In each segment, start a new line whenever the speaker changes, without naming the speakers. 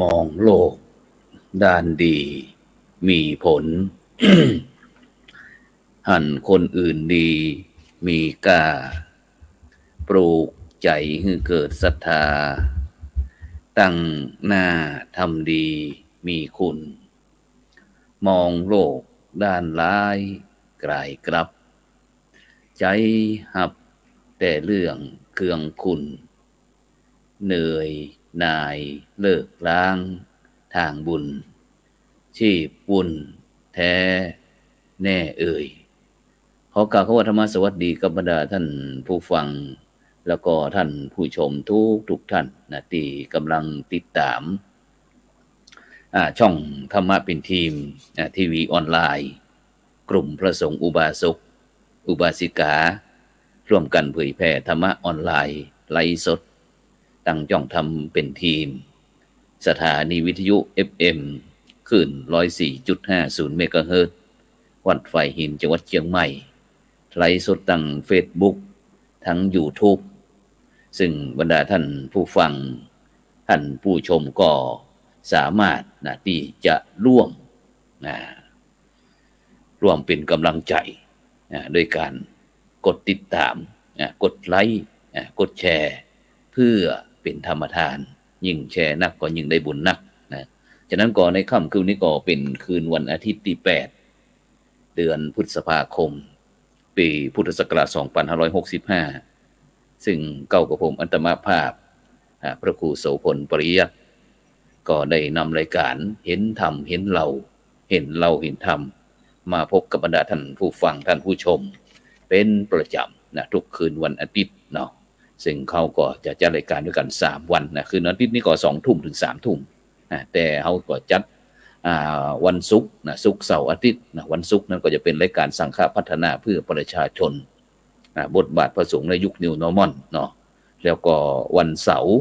มองโลกด้านดีมีผล หันคนอื่นดีมีกาปลูกใจให้เกิดศรัทธาตั้งหน้าทำดีมีคุณ มองโลกด้านร้ายกลายกลับ ใจหับแต่เรื่องเครื่องคุณเหนื่อยนายเลิกล้างทางบุญ ชีพบุญแท้แน่เอ่ยขอกล่าวคำว่าธรรมสวัสดีกับบรรดาท่านผู้ฟัง แล้วก็ท่านผู้ชมทุกท่านนะที่กำลังติดตามช่องธรรมะเป็นทีมทีวีออนไลน์ กลุ่มพระสงฆ์อุบาสกอุบาสิกา ร่วมกันเผยแผ่ธรรมะออนไลน์ไลฟ์สดตั้งจ้องทำเป็นทีม สถานีวิทยุ FM คลื่น 104.50 เมกะเฮิรตซ์วัดไฟหินจังหวัดเชียงใหม่ไลฟ์สดตั้ง Facebook ทั้ง YouTube ซึ่งบรรดาท่านผู้ฟังท่านผู้ชมก็สามารถที่จะร่วมเป็นกำลังใจโดยการกดติดตามกดไลค์กดแชร์เพื่อเป็นธรรมทานยิ่งแชร์นักก็ยิ่งได้บุญนักฉะนั้นก็ในค่ำคืนนี้ก็เป็นคืนวันอาทิตย์ที่8เดือนพฤษภาคมปีพุทธศักราช2565ซึ่งเก้ากับผมอัตมาภาพพระครูโสพลปริยัติก็ได้นำรายการเห็นธรรมเห็นเราเห็นธรรมมาพบกับบรรดาท่านผู้ฟังท่านผู้ชมเป็นประจำทุกคืนวันอาทิตย์เนาะซึ่งเขาก็จะจัดรายการด้วยกัน3วันคืนวันอาทิตย์นี้ก็20:00 นถึง3:00 นแต่เขาก็จัดวันศุกร์ศุกร์เสาร์อาทิตย์วันศุกร์นั้นก็จะเป็นรายการสังฆพัฒนาเพื่อประชาชนบทบาทพระสงฆ์ในยุค New Normal เนาะแล้วก็วันเสาร์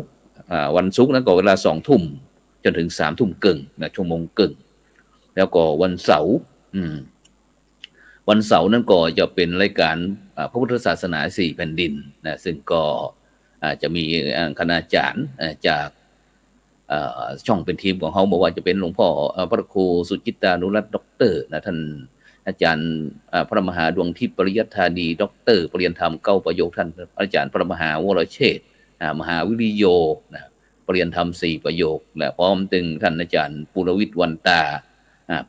วันศุกร์นั้นก็เวลา20:00 นจนถึง3:30 นชั่วโมงครึ่งแล้วก็วันเสาร์นั้นก็จะเป็นรายการพระพุทธศาสนา4แผ่นดินซึ่งก็จะมีคณาจารย์จากช่องเป็นทีมของเขาบอกว่าจะเป็นหลวงพ่อพระครูสุจิตานุรัตน์ด็อกเตอร์ท่านอาจารย์พระมหาดวงทิพย์ปริยัติธานีด็อกเตอร์ปริญญาธรรม9ประโยคท่านอาจารย์พระมหาวรเชษฐ์มหาวิริโยปริญญาธรรม4ประโยคพร้อมถึงท่านอาจารย์ปุรวิทย์วันตา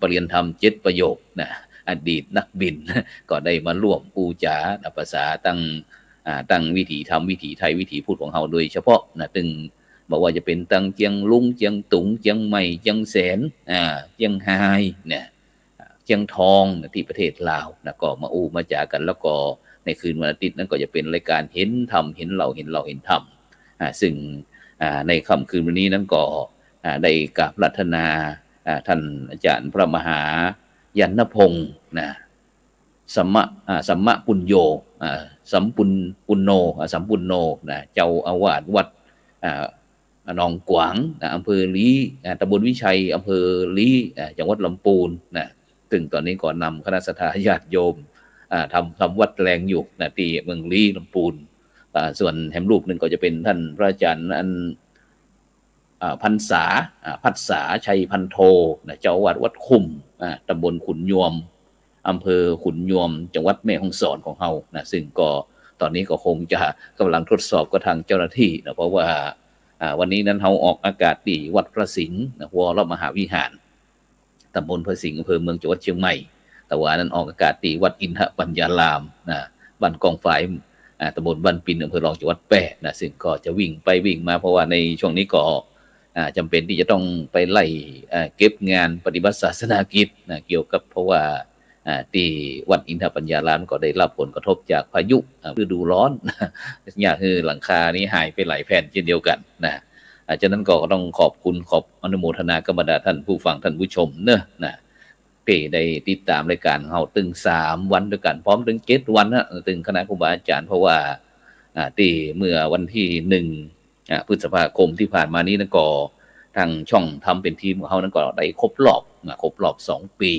ปริญญาธรรม7ประโยคอดีตนักบินก็ได้มาร่วมปูจาภาษาตั้งวิถีธรรมวิถีไทยวิถีพูดของเฮาโดยเฉพาะตึงบอกว่าจะเป็นตั้งเจียงลุงเจียงตุงเจียงใหม่เจียงแสนเจียงไฮเจียงทองที่ประเทศลาวก็มามาจากันแล้วก็ในคืนวันอาทิตย์นั้นก็จะเป็นรายการเห็นธรรมเห็นเราเห็นธรรมซึ่งในค่ำคืนวันนี้นั้นก็ได้กราบรัตนาท่านอาจารย์พระมหายันนพงศ์สัมมะปุญโญสัมปุณโนเจ้าอาวาสวัดหนองกวางอำเภอลี้ตำบลวิชัยอำเภอลี้จังหวัดลำพูนซึ่งตอนนี้ก็นำคณะสัตยาติโยมทำวัดแรงอยู่ที่เมืองลี้ลำพูนส่วนแห่งรูปหนึ่งก็จะเป็นท่านพระอาจารย์พันษาพัฒษาชัยพันโทเจ้าอาวาสวัดคุ้มตำบลขุนยวมอำเภอขุนยวมจังหวัดแม่ฮ่องสอนของเฮาซึ่งก็ตอนนี้ก็คงจะกำลังทดสอบกับทางเจ้าหน้าที่เพราะว่าวันนี้นั้นเฮาออกอากาศที่วัดพระสิงห์วรมหาวิหารตำบลพระสิงห์อำเภอเมืองจังหวัดเชียงใหม่แต่ว่านั้นออกอากาศที่วัดอินทปัญญารามบ้านกองฝ่ายตำบลบ้านปินอำเภอรองจังหวัดแปะซึ่งก็จะวิ่งไปวิ่งมาเพราะว่าในช่วงนี้ก็จำเป็นที่จะต้องไปไล่เก็บงานปฏิบัติศาสนากิจเกี่ยวกับเพราะว่าที่วัดอินทปัญญารามก็ได้รับผลกระทบจากพายุฤดูร้อนเนี่ยคือหลังคานี้หายไปหลายแผ่นเช่นเดียวกันฉะนั้นก็ต้องขอบคุณอนุโมทนากับบรรดาท่านผู้ฟังท่านผู้ชมที่ได้ติดตามรายการเฮาตึง3วันด้วยกันพร้อมถึง7วันตึงคณะครูบาอาจารย์เพราะว่าที่เมื่อวันที่1พฤษภาคมที่ผ่านมานี้นั้นก็ทางช่องทำเป็นทีมของเฮานั้นก็ได้ครบรอบ2ปี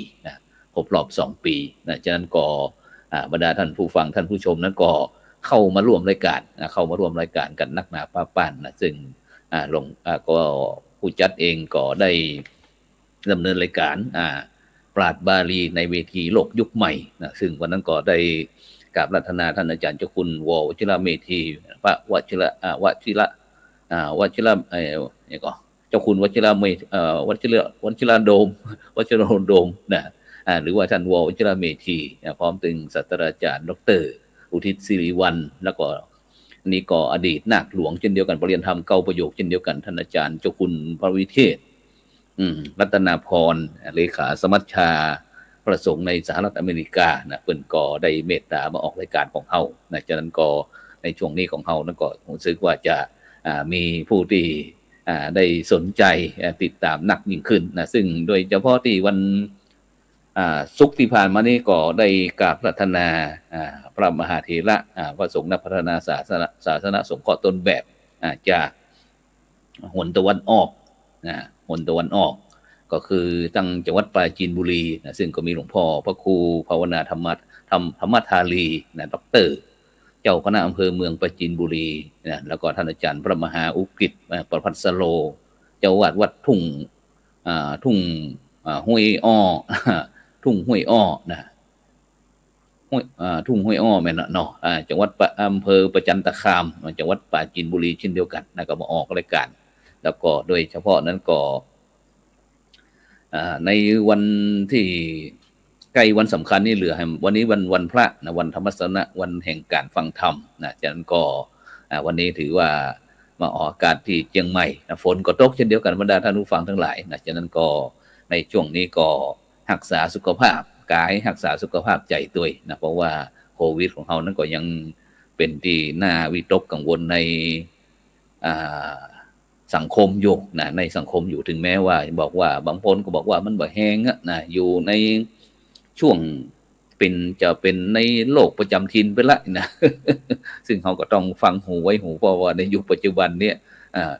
ครบรอบ2ปีฉะนั้นก็บรรดาท่านผู้ฟังท่านผู้ชมนั้นก็เข้ามาร่วมรายการกันนักหนาป้าป้านซึ่งก็ ผู้จัดเองก็ได้ดำเนินรายการปราชญ์บาลีในเวทีโลกยุคใหม่นะซึ่งวันนั้นก็ได้กราบรัตนาท่านอาจารย์เจ้าคุณววชิระเมธีพระวชิระวชิระวชิระนี่ก็เจ้าคุณวชิระเมวชิระโดมวชิระโดมนะหรือว่าท่านวชิระเมธีพร้อมถึงศาสตราจารย์ดร.อุทิศศิริวัลย์แล้วก็นี่ก็อดีตนาคหลวงเช่นเดียวกันปรริยนธรรมเก้าประโยคเช่นเดียวกันท่านอาจารย์เจ้าคุณพระวิเทศรัตนาพรเลขาสมัชชาประสงค์ในสหรัฐอเมริกานะเพิ่นก็ได้เมตตามาออกรายการของเฮานะฉะนั้นก็ในช่วงนี้ของเฮานั้นก็รู้สึกว่าจะมีผู้ที่ได้สนใจติดตามนักยิ่งขึ้นนะซึ่งโดยเฉพาะที่วันศุกร์ที่ผ่านมานี้ก็ได้กราบรัตนาพระมหาเถระพระสงฆ์นักพัฒนาศาสนาสงเคราะห์ต้นแบบจากหนตะวันออกหนตะวันออกก็คือตั้งจังหวัดปราจีนบุรีนะซึ่งก็มีหลวงพ่อพระครูภาวนาธรรมธาลีนะดร.เจ้าคณะอำเภอเมืองปราจีนบุรีนะแล้วก็ท่านอาจารย์พระมหาอุกฤษประภัสโลเจ้าวาดวัดทุ่งห้วยอ้อทุ่งห้วยอ้อนะทุ่งห้วยอ้อแม่นเนาะจังหวัดอำเภอประจันตคามจังหวัดปราจีนบุรีเช่นเดียวกันนะก็มาออกรายการแล้วก็โดยเฉพาะนั้นก็ในวันที่ใกล้วันสำคัญนี่เหลือวันนี้วันพระนะวันธรรมสนะวันแห่งการฟังธรรมนะฉะนั้นก็วันนี้ถือว่ามาออกอากาศที่เชียงใหม่นะฝนก็ตกเช่นเดียวกันบรรดาท่านผู้ฟังทั้งหลายนะฉะนั้นก็ในช่วงนี้ก็รักษาสุขภาพกายรักษาสุขภาพใจตัวนะเพราะว่าโควิดของเรานั้นก็ยังเป็นที่น่าวิตกกังวลในสังคมอยู่นะในสังคมอยู่ถึงแม้ว่าบอกว่าบางคนก็บอกว่ามันบ่แห้งนะอยู่ในช่วงจะเป็นในโลกประจำถิ่นไปละนะ ซึ่งเขาก็ต้องฟังหูไว้หูเพราะว่าในยุคปัจจุบันเนี่ย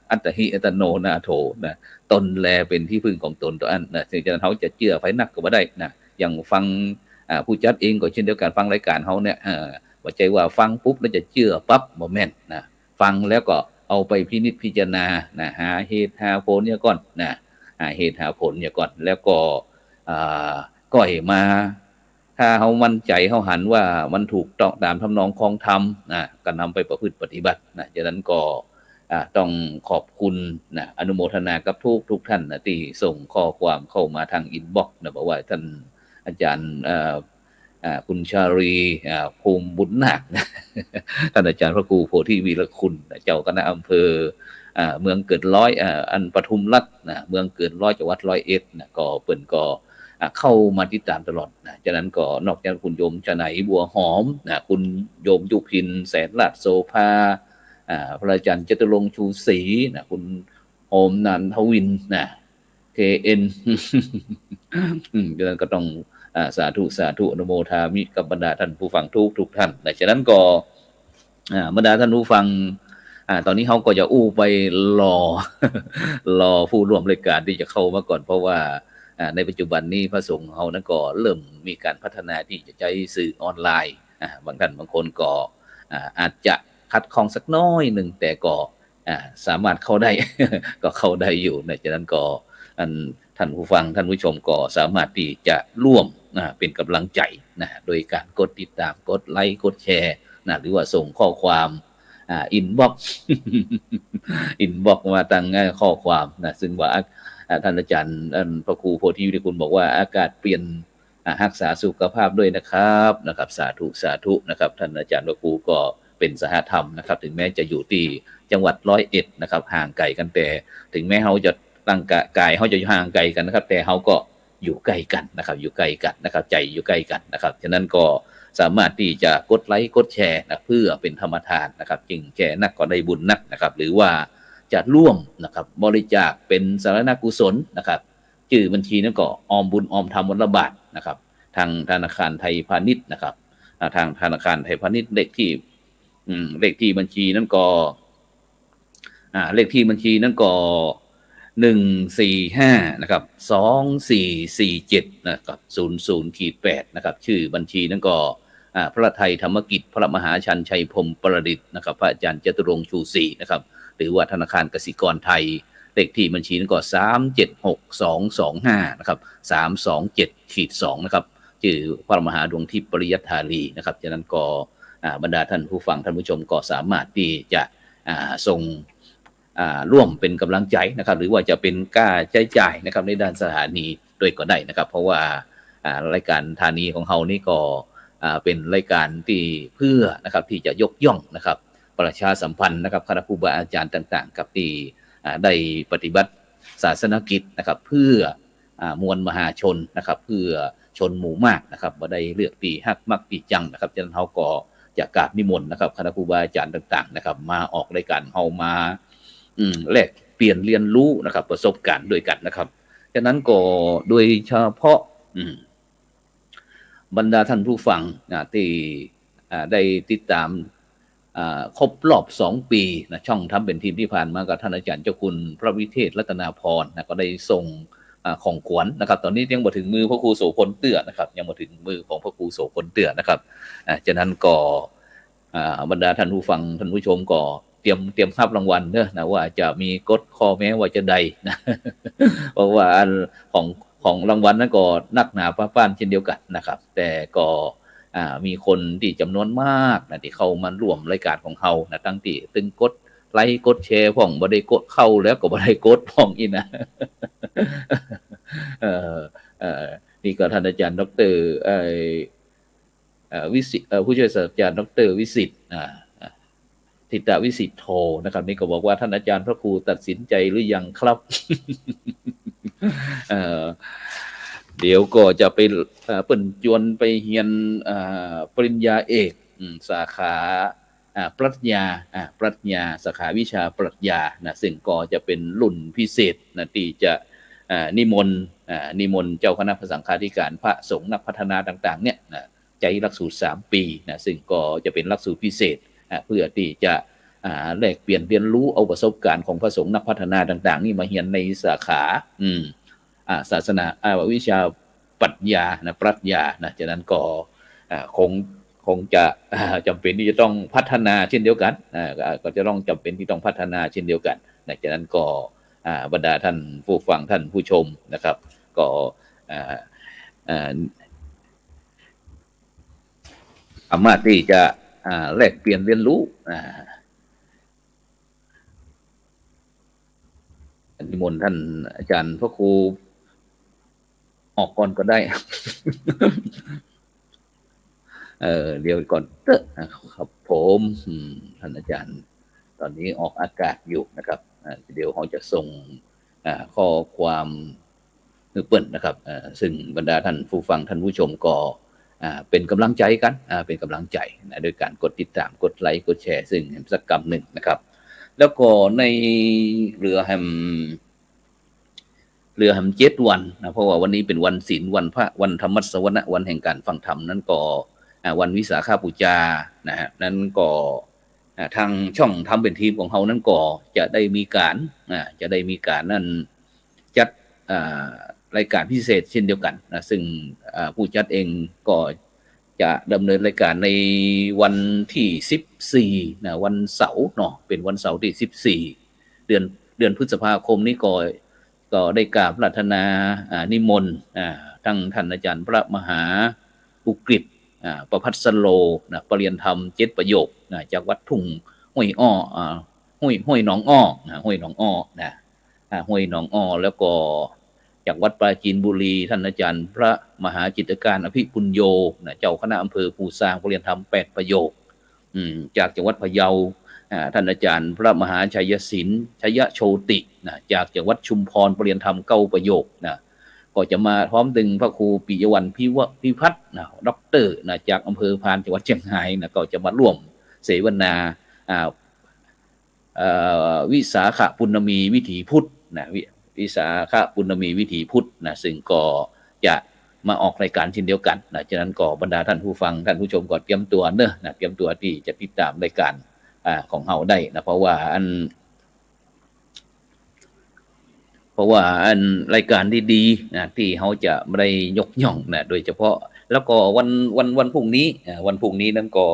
อัตหิอัตโนนาโถนะตนแลเป็นที่พึ่งของตนตัวอันนะซึ่งจะเขาจะเชื่อไฟนักก็บ่ได้นะอย่างฟังผู้จัดเองก็เช่นเดียวกันฟังรายการเขาเนี่ยว่าใจว่าฟังปุ๊บแล้วจะเชื่อปั๊บบ่แม่นนะฟังแล้วก็เอาไปพินิจพิจารณานะหาเหตุหาผลเนี่ยก่อนนะหาเหตุหาผลเนี่ยก่อนแล้วก็ก็ให้มาถ้าเขามั่นใจเขาหันว่ามันถูกต้องตามทำนองคองธรรมนะก็นำไปประพฤติปฏิบัตินะฉะนั้นก็ต้องขอบคุณนะอนุโมทนากับทุกท่านนะที่ส่งข้อความเข้ามาทางอินบ็อกซ์นะบอกว่าท่านอาจารย์คุณชาลีภูมิบุญนาคท่านอาจารย์พระครูโพธิวีรคุณเจ้าคณะอำเภอเมืองเกิดร้อยอันปทุมรัฐนะเมืองเกิดร้อยจังหวัดร้อยเอ็ดนะก็เปิ่นก็เข้ามาติดตามตลอดนะจากนั้นก็นอกจากคุณโยมชนัยบัวหอมนะคุณโยมยุพินแสนราชโสภาพระอาจารย์จตุรงค์ชูศรีนะคุณโอมนันทวินนะKN จากนั้นก็ต้องสาธุอนุโมทามิกับบรรดาท่านผู้ฟังทุกท่านดังนั้นก็บรรดาท่านผู้ฟังตอนนี้เขาก็จะไปรอผู้ร่วมรายการที่จะเข้ามาก่อนเพราะว่าในปัจจุบันนี้พระสงฆ์เขานั้นก็เริ่มมีการพัฒนาที่จะใช้สื่อออนไลน์บางท่านบางคนก็อาจจะคัดข้องสักน้อยหนึ่งแต่ก็สามารถเข้าได้ ก็เข้าได้อยู่ในจากนั้นก็ท่านผู้ฟังท่านผู้ชมก็สามารถที่จะร่วมเป็นกำลังใจนะโดยการกดติดตามกดไลค์กดแชร์นะหรือว่าส่งข้อความอินบ็อกซ์ อินบ็อกซ์มาตั้งข้อความนะซึ่งว่าท่านอาจารย์พระครูโพธิวิริคุณบอกว่าอากาศเปลี่ยนรักษาสุขภาพด้วยนะครับสาธุนะครับท่านอาจารย์พระครูก็เป็นสหธรรมนะครับถึงแม้จะอยู่ที่จังหวัดร้อยเอ็ดนะครับห่างไกลกันแต่ถึงแม้เขาจะร่างกายเขาจะห่างไกลกันนะครับแต่เขาก็อยู่ใกล้กันนะครับอยู่ใกล้กันนะครับใจอยู่ใกล้กันนะครับฉะนั้นก็สามารถที่จะกดไลค์กดแชร์นะเพื่อเป็นธรรมทานนะครับจริงแชร์นักก็ได้บุญนักนะครับหรือว่าจะร่วมนะครับบริจาคเป็นสาธารณกุศลนะครับชื่อบัญชีนั้นก็ออมบุญออมธรรมวันละบาทนะครับทางธนาคารไทยพาณิชย์นะครับทางธนาคารไทยพาณิชย์เลขที่บัญชีนั้นก็เลขที่บัญชีนั้นก็145นะครับ2447นะครับ00-8นะครับชื่อบัญชีนั้นก็พระไทยธรรมกิจพระมหาชันชัยพรหมประดิษฐ์นะครับพระอาจารย์จตุรงค์ชูศรีนะครับหรือว่าธนาคารกสิกรไทย เลขที่บัญชีก็376225นะครับ327-2นะครับชื่อพระมหาดวงทิพย์ปริยัติธารีนะครับฉะนั้นก็บรรดาท่านผู้ฟังท่านผู้ชมก็สามารถที่จะส่งร่วมเป็นกำลังใจนะครับหรือว่าจะเป็นค่าใช้จ่ายนะครับในด้านสถานีด้วยก็ได้นะครับเพราะว่ารายการธานีของเฮานี่ก็เป็นรายการที่เพื่อนะครับที่จะยกย่องนะครับประชาสัมพันธ์นะครับคณะครูบาอาจารย์ต่างๆกับที่ได้ปฏิบัติศาสนกิจนะครับเพื่อมวลมหาชนนะครับเพื่อชนหมู่มากนะครับบ่ได้เลือกตีฮักมักตีจังนะครับฉะนั้นเฮาก็จะกราบนิมนต์นะครับคณะครูบาอาจารย์ต่างๆนะครับมาออกรายการเฮามาแลกเปลี่ยนเรียนรู้นะครับประสบการณ์ด้วยกันนะครับฉะนั้นก็โดยเฉพาะบรรดาท่านผู้ฟังที่ได้ติดตามครบรอบ2 ปีนะช่องทำเป็นทีมที่ผ่านมากับท่านอาจารย์เจ้าคุณพระวิเทศรัตนาพรนะก็ได้ส่งของขวัญ นะครับตอนนี้ยังบ่ถึงมือพระครูโสพลเตื้อนะครับยังบ่ถึงมือของพระครูโสพลเตื้อนะครับฉะนั้นก็บรรดาท่านผู้ฟังท่านผู้ชมก็เตรียมรับรางวัลเด้อนะว่าจะมีกฎข้อแม้ว่าจะใดนะ เพราะว่าของรางวัลนั้นก็นักหนาป้านเช่นเดียวกันนะครับแต่ก็มีคนที่จำนวนมากนะที่เข้ามาร่วมรายการของเฮานะตั้งที่ตึงกดไลค์กดแชร์พ่องบ่ได้กดเข้าแล้วก็บ่ได้กดพ่องอีนะ นี่ก็ท่านอาจารย์ดร.วิสิตผู้ช่วยศาสตราจารย์ดร.วิสิตทิตวิสิทธิ์โทนะครับนี่ก็บอกว่าท่านอาจารย์พระครูตัดสินใจหรือยังครับ เดี๋ยวก็จะไปเปิ่นจวนไปเรียนปริญญาเอกสาขาปรัชญาสาขาวิชาปรัชญานะซึ่งก็จะเป็นรุ่นพิเศษนะที่จะนิมนต์เจ้าคณะพระสังฆาธิการพระสงฆ์นักพัฒนาต่างๆเนี่ยนะใจหลักสูตร3 ปีนะซึ่งก็จะเป็นหลักสูตรพิเศษเพื่อที่จะแลกเปลี่ยนเรียนรู้เอาประสบการณ์ของพระสงฆ์นักพัฒนาต่างๆนี่มาเรียนในสาขาศาสนาวิชาปรัชญานะฉะนั้นก็คงจะจำเป็นที่จะต้องพัฒนาเช่นเดียวกันก็จะต้องจำเป็นที่ต้องพัฒนาเช่นเดียวกันนะฉะนั้นก็บรรดาท่านผู้ฟังท่านผู้ชมนะครับก็สามารถที่จะแลกเปลี่ยนเรียนรู้นิมนต์ท่านอาจารย์พระครูออกก่อนก็ได้ เดี๋ยวก่อนครับผมท่านอาจารย์ตอนนี้ออกอากาศอยู่นะครับเดี๋ยวเขาจะส่งข้อความเปิ้นนะครับซึ่งบรรดาท่านผู้ฟังท่านผู้ชมก็เป็นกำลังใจกันเป็นกำลังใจนะโดยการกดติดตามกดไลค์กดแชร์ซึ่งสักกรรมหนึ่งนะครับแล้วก็ในเรือแฮม7 วันนะเพราะว่าวันนี้เป็นวันศีลวันพระวันธรรมสวนะวันแห่งการฟังธรรมนั้นก็วันวิสาขบูชานะฮะนั้นก็ทางช่องทำเป็นทีมของเฮานั้นก็จะได้มีการนั้นจัดรายการพิเศษเช่นเดียวกันนะซึ่งผู้จัดเองก็จะดำเนินรายการในวันที่14นะวันเสาร์เนาะเป็นวันเสาร์ที่14เดือนพฤษภาคมนี้ก็ได้กราบปรารถนานิมนต์ทั้งท่านอาจารย์พระมหาอุกฤษประภัสสโลนะปริยนธรรม7 ประโยคนะจากวัดทุ่งห้วยอ้อห้วยหนองอ้อนะห้วยหนองอ้อนะห้วยหนองอ้อแล้วก็จากวัดปราจีนบุรีท่านอาจารย์พระมหาจิตรการอภิปุญโญนะเจ้าคณะอำเภอภูซางปริยนธรรม8 ประโยคจากจังหวัดพะเยาท่านอาจารย์พระมหาชัยศิลป์ชยโชตินะจากจังหวัดชุมพรปริยนธรรม9 ประโยคนะก็จะมาพร้อมดึงพระครูปิยวรรณพิพัฒน์นะด็อกเตอร์นะจากอำเภอพานจังหวัดเชียงรายนะก็จะมาร่วมเสวนาวิสาขปุณณมีวิถีพุทธนะวิสาขปุณณมีวิถีพุทธนะซึ่งก็จะมาออกรายการเช่นเดียวกันนะฉะนั้นก็บรรดาท่านผู้ฟังท่านผู้ชมก็เตรียมตัวเตรียมตัวที่จะติดตามรายการของเฮาได้นะเพราะว่ารายการดีๆนะที่เฮาจะไม่ได้ยกย่องนะโดยเฉพาะแล้วก็วันพรุ่งนี้นั้นก็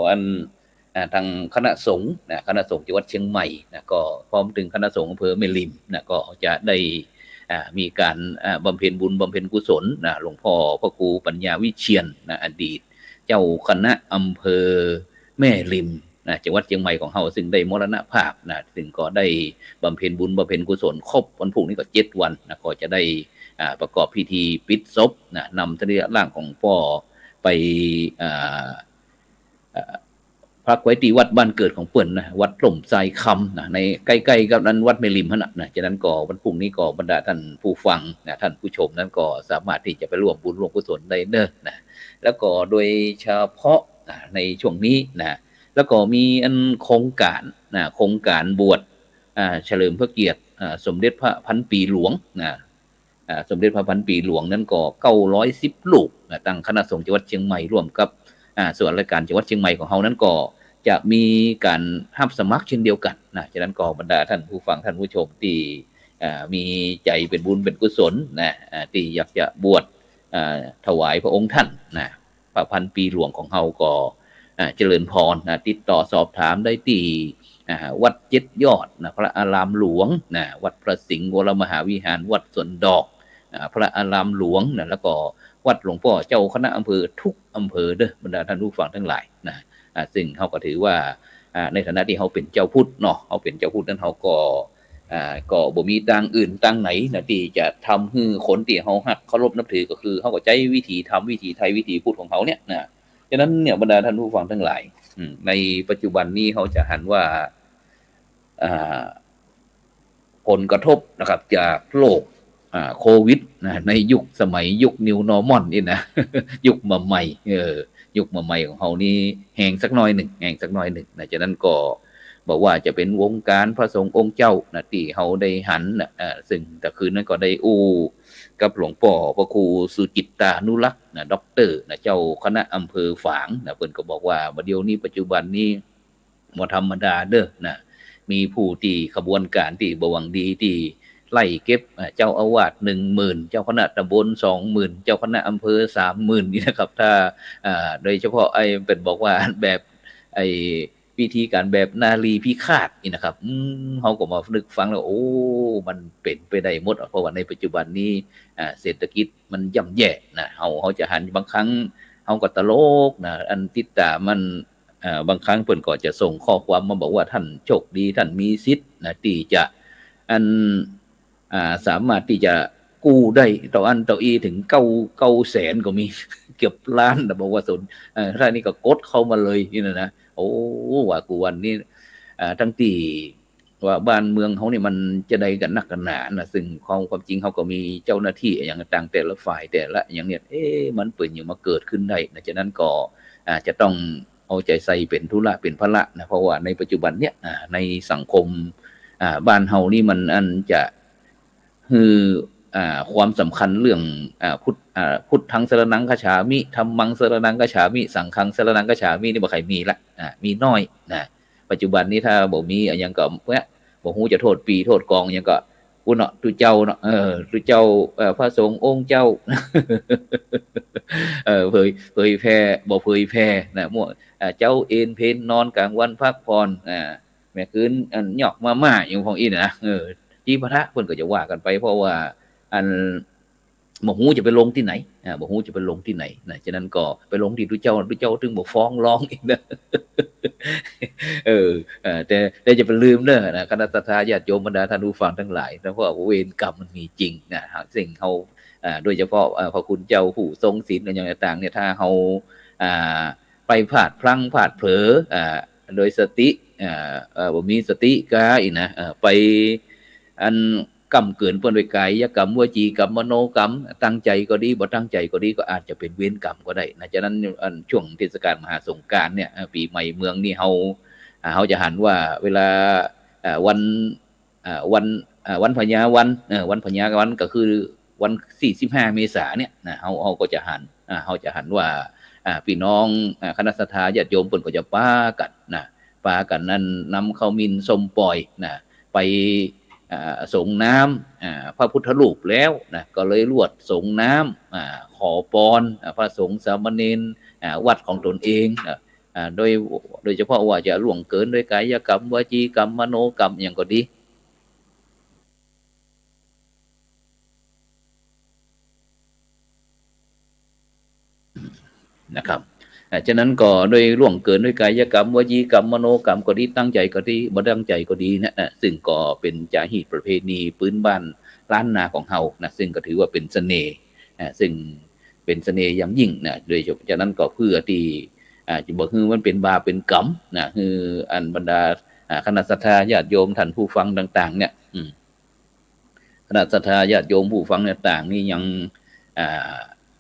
ทางคณะสงฆ์คณะสงฆ์จังหวัดเชียงใหม่ก็พร้อมถึงคณะสงฆ์อำเภอแม่ริมก็จะได้มีการบำเพ็ญบุญบำเพ็ญกุศลหลวงพ่อพระครูปัญญาวิเชียรอดีตเจ้าคณะอำเภอแม่ริมจังหวัดเชียงใหม่ของเฮาซึ่งได้มรณภาพซึ่งก็ได้บำเพ็ญบุญบำเพ็ญกุศลครบวันพรุ่งนี้ก็7 วันก็จะได้ประกอบพิธีปิดศพนำสรีระร่างของพ่อไปพักไว้ที่วัดบ้านเกิดของเปิ้นวัดหล่มทรายคำในใกล้ๆกับนั้นวัดเมลิมฉะนั้นก็วันพรุ่งนี้ก็บรรดาท่านผู้ฟังท่านผู้ชมนั้นก็สามารถที่จะไปร่วมบุญร่วมกุศลได้แล้วก็โดยเฉพาะในช่วงนี้แล้วก็มีโครงการบวชเฉลิมพระเกียรติสมเด็จพระพันปีหลวงสมเด็จพระพันปีหลวงนั้นก็910ลูกตั้งคณะสงฆ์จังหวัดเชียงใหม่ร่วมกับส่วนราชการจังหวัดเชียงใหม่ของเฮานั้นก็จะมีการรับสมัครเช่นเดียวกันฉะนั้นก็บรรดาท่านผู้ฟังท่านผู้ชมที่มีใจเป็นบุญเป็นกุศลที่อยากจะบวชถวายพระองค์ท่านพระพันปีหลวงของเฮาก็เจริญพรติดต่อสอบถามได้ที่วัด7 ยอดพระอารามหลวงวัดพระสิงห์วรมหาวิหารวัดสวนดอกพระอารามหลวงแล้วก็วัดหลวงพ่อเจ้าคณะอำเภอทุกอำเภอเด้อบรรดาท่านผู้ฟังทั้งหลายซึ่งเขาก็ถือว่าในฐานะที่เขาเป็นเจ้าพุทธเนาะเขาเป็นเจ้าพุทธนั้นเขาก็บ่มีต่างอื่นต่างไหนที่จะทำให้คนที่เขาฮักเคารพนับถือก็คือเขาก็ใช้วิธีทำวิธีไทยวิธีพุทธของเขาเนี่ยฉะนั้นเนี่ยบรรดาท่านผู้ฟังทั้งหลายในปัจจุบันนี้เขาจะหันว่าผลกระทบนะครับจากโรคโควิดในยุคสมัยยุค New Normal นี่นะ ยุคมาใหม่ยุคมาใหม่ของเฮานี่แหงสักหน่อยหนึ่งฉะนั้นก็บอกว่าจะเป็นวงการพระสงฆ์องค์เจ้าที่เฮาได้หันซึ่งแต่คืนนั้นก็ได้กับหลวงพ่อพระครูสุจิตตานุรักษ์ด็อกเตอร์เจ้าคณะอำเภอฝางเพิ่นก็บอกว่าบัดเดี๋ยวนี้ปัจจุบันนี้บ่ธรรมดาเด้อมีผู้ที่ขบวนการที่บ่หวังดีที่ไล่เก็บเจ้าอาวาส 10,000 เจ้าคณะตำบล 20,000 เจ้าคณะอำเภอ 30,000 นี่นะครับถ้าโดยเฉพาะเป็นบอกว่าแบบวิธีการแบบนารีพิฆาตนี่นะครับเฮาก็มานึกฟังแล้วโอ้มันเป็นไปได้หมดเพราะว่าในปัจจุบันนี้เศรษฐกิจมันย่ำแย่เฮาจะหันบางครั้งเฮาก็ตลกอันติดตามมันบางครั้งเพิ่นก็จะส่งข้อความมาบอกว่าท่านโชคดีท่านมีสิทธิ์ที่จะสามารถที่จะกู้ได้ต่ออันต่ออีถึง9แสนก็มี เกือบล้านบอกว่าถ้านี่ก็กดเข้ามาเลยนี่นะโอ้ว่ากูวันนี้ทั้งที่ว่าบ้านเมืองเขานี่มันจะได้กันนักกันหนาซึ่งความจริงเขาก็มีเจ้าหน้าที่อย่างต่างแต่ละฝ่ายแต่ละอย่างเนี้ยมันเปิดอยู่มาเกิดขึ้นได้ฉะนั้นก็จะต้องเอาใจใส่เป็นธุระเป็นภาระเพราะว่าในปัจจุบันเนี้ยในสังคมบ้านเฮานี่มันจะคือความสำคัญเรื่องพุทธังสรณังคัจฉามิธัมมังสรณังคัจฉามิสังฆังสรณังคัจฉามินี่บ่ใครมีละมีน้อยปัจจุบันนี้ถ้าบ่มีอย่างก็บ่ฮู้จะโทษปีโทษกองอย่างก็เนาะตุเจ้าเนาะตุเจ้าพระสงฆ์องค์เจ้า เผยแพร่บ่เผยแพร่มั่วเจ้าเอนเพนนอนกลางวันพักผ่อนแม่คืนหยอกมาอย่างพองอีนะจีพระเพิ่นก็จะว่ากันไปเพราะว่าบ่ฮู้จะไปลงที่ไหนบ่ฮู้จะไปลงที่ไหนฉะนั้นก็ไปลงที่ตุเจ้าถึงบ่ฟ้องร้องอีกนะแต่จะไปลืมเด้อคณะสัตยาญาติโยมบรรดาท่านผู้ฟังทั้งหลายเพราะว่าเวรกรรมมันมีจริงสิ่งเฮาโดยเฉพาะพระคุณเจ้าผู้ทรงศีลอย่างต่างๆเนี่ยถ้าเฮาไปพลาดพลั้งพลาดเผลอโดยสติบ่มีสติกาอีกนะไปกรรมเกินเปิ้นด้วยกายกรรมวจีกรรมมโนกรรมตั้งใจก็ดีบ่ตั้งใจก็ดีก็อาจจะเป็นเวรกรรมก็ได้ฉะนั้นช่วงเทศกาลมหาสงกรานต์เนี่ยปีใหม่เมืองนี่เฮาจะหันว่าเวลาวันพญาวันก็คือวัน45 เมษายนเนี่ยเฮาก็จะหันว่าพี่น้องคณะสัตยาญาติโยมเพิ่นก็จะปากันนั่นนำข้าวมินส้มปล่อยไปส่งน้ำพระพุทธรูปแล้วก็เลยรวดส่งน้ำขอพรพระสงฆ์สามเณรวัดของตนเอง โดยเฉพาะว่าจะล่วงเกินด้วยกายกรรมวจีกรรมมโนกรรมอย่างก็ดีนะครับฉะนั้นก็โดยล่วงเกินด้วยกายกรรมวจีกรรมมโนกรรมก็ดีตั้งใจก็ดีบ่ตั้งใจก็ดีนะซึ่งก็เป็นจารีตประเพณีพื้นบ้านล้านนาของเฮานะซึ่งก็ถือว่าเป็นเสน่ห์ซึ่งเป็นเสน่ห์อย่างยิ่งนะโดยฉะนั้นก็เพื่อที่จะบอกคือมันเป็นบาปเป็นกรรมนะคืออันบรรดาคณะสัตยาญาติโยมท่านผู้ฟังต่างๆเนี่ยคณะสัตยาญาติโยมผู้ฟังต่างๆนี่ยัง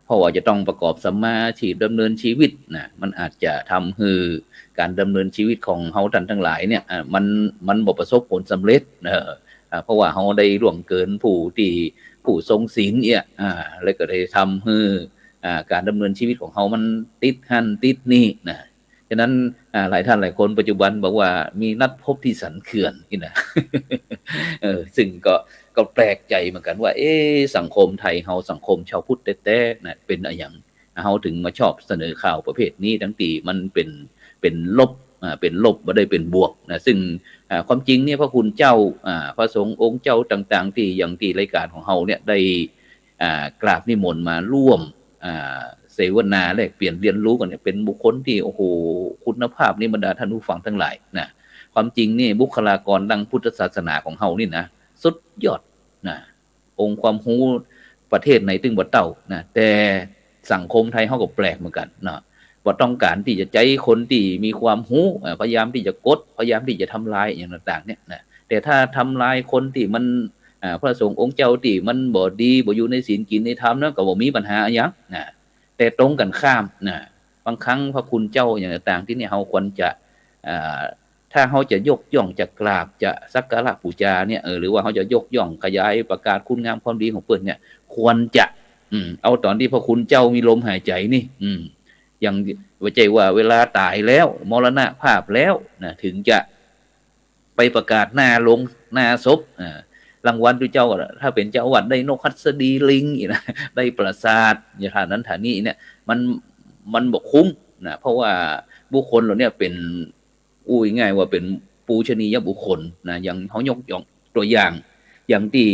เพราะว่าจะต้องประกอบสัมมาอาชีพดำเนินชีวิตนะมันอาจจะทำให้การดำเนินชีวิตของเฮาท่านทั้งหลายเนี่ยมันบ่ประสบผลสำเร็จเพราะว่าเฮาได้ล่วงเกินผู้ทรงศีลเนี่ยเลยก็ได้ทำให้การดำเนินชีวิตของเฮามันติดหั่นติดนี่นะฉะนั้นหลายท่านหลายคนปัจจุบันบอกว่ามีนัดพบที่สันเขื่อนนี่นะซึ่งก็แปลกใจเหมือนกันว่าสังคมไทยเฮาสังคมชาวพุทธแท้ๆนะเป็นอะไรอย่างเฮาถึงมาชอบเสนอข่าวประเภทนี้ทั้งที่มันเป็นลบเป็นลบไม่ได้เป็นบวกนะซึ่งความจริงเนี่ยพระคุณเจ้าพระสงฆ์องค์เจ้าต่างๆที่อย่างที่รายการของเฮาเนี่ยได้กราบนิมนต์มาร่วมเสวนาแลกเปลี่ยนเรียนรู้กันเนี่ยเป็นบุคคลที่โอ้โหคุณภาพนี่บรรดาท่านผู้ฟังทั้งหลายนะความจริงนี่บุคลากรดังพุทธศาสนาของเฮานี่นะสุดยอดนะองค์ความรู้ประเทศไหนตึงบ่เต่านะแต่สังคมไทยเฮาก็แปลกเหมือนกันนะว่าต้องการที่จะใจคนที่มีความรู้พยายามที่จะกดพยายามที่จะทำลายอย่างต่างๆเนี่ยนะแต่ถ้าทำลายคนที่มันพระสงฆ์องค์เจ้าที่มันบ่ดีบ่อยู่ในศีลกินในธรรมนะก็บ่มีปัญหาหยังนะแต่ตรงกันข้ามนะบางครั้งพระคุณเจ้าอย่างต่างๆที่นี่เฮาควรจะถ้าเขาจะยกย่องจะกราบจะสักการะบูชาเนี่ยหรือว่าเขาจะยกย่องขยายประกาศคุณงามความดีของเปิ้นเนี่ยควรจะเอาตอนที่พระคุณเจ้ามีลมหายใจนี่อย่างว่าใจว่าเวลาตายแล้วมรณภาพแล้วนะถึงจะไปประกาศหน้าลงหน้าศพรางวัลที่เจ้าถ้าเป็นเจ้าวัดได้นกหัสดีลิงนะได้ปราสาทอย่างฐานนั้นฐานนี้เนี่ยมันบอกคุ้มนะเพราะว่าบุคคลเหล่านี้เป็นง่ายว่าเป็นปูชนียบุคคลนะอย่างเขายกย่องตัวอย่างที่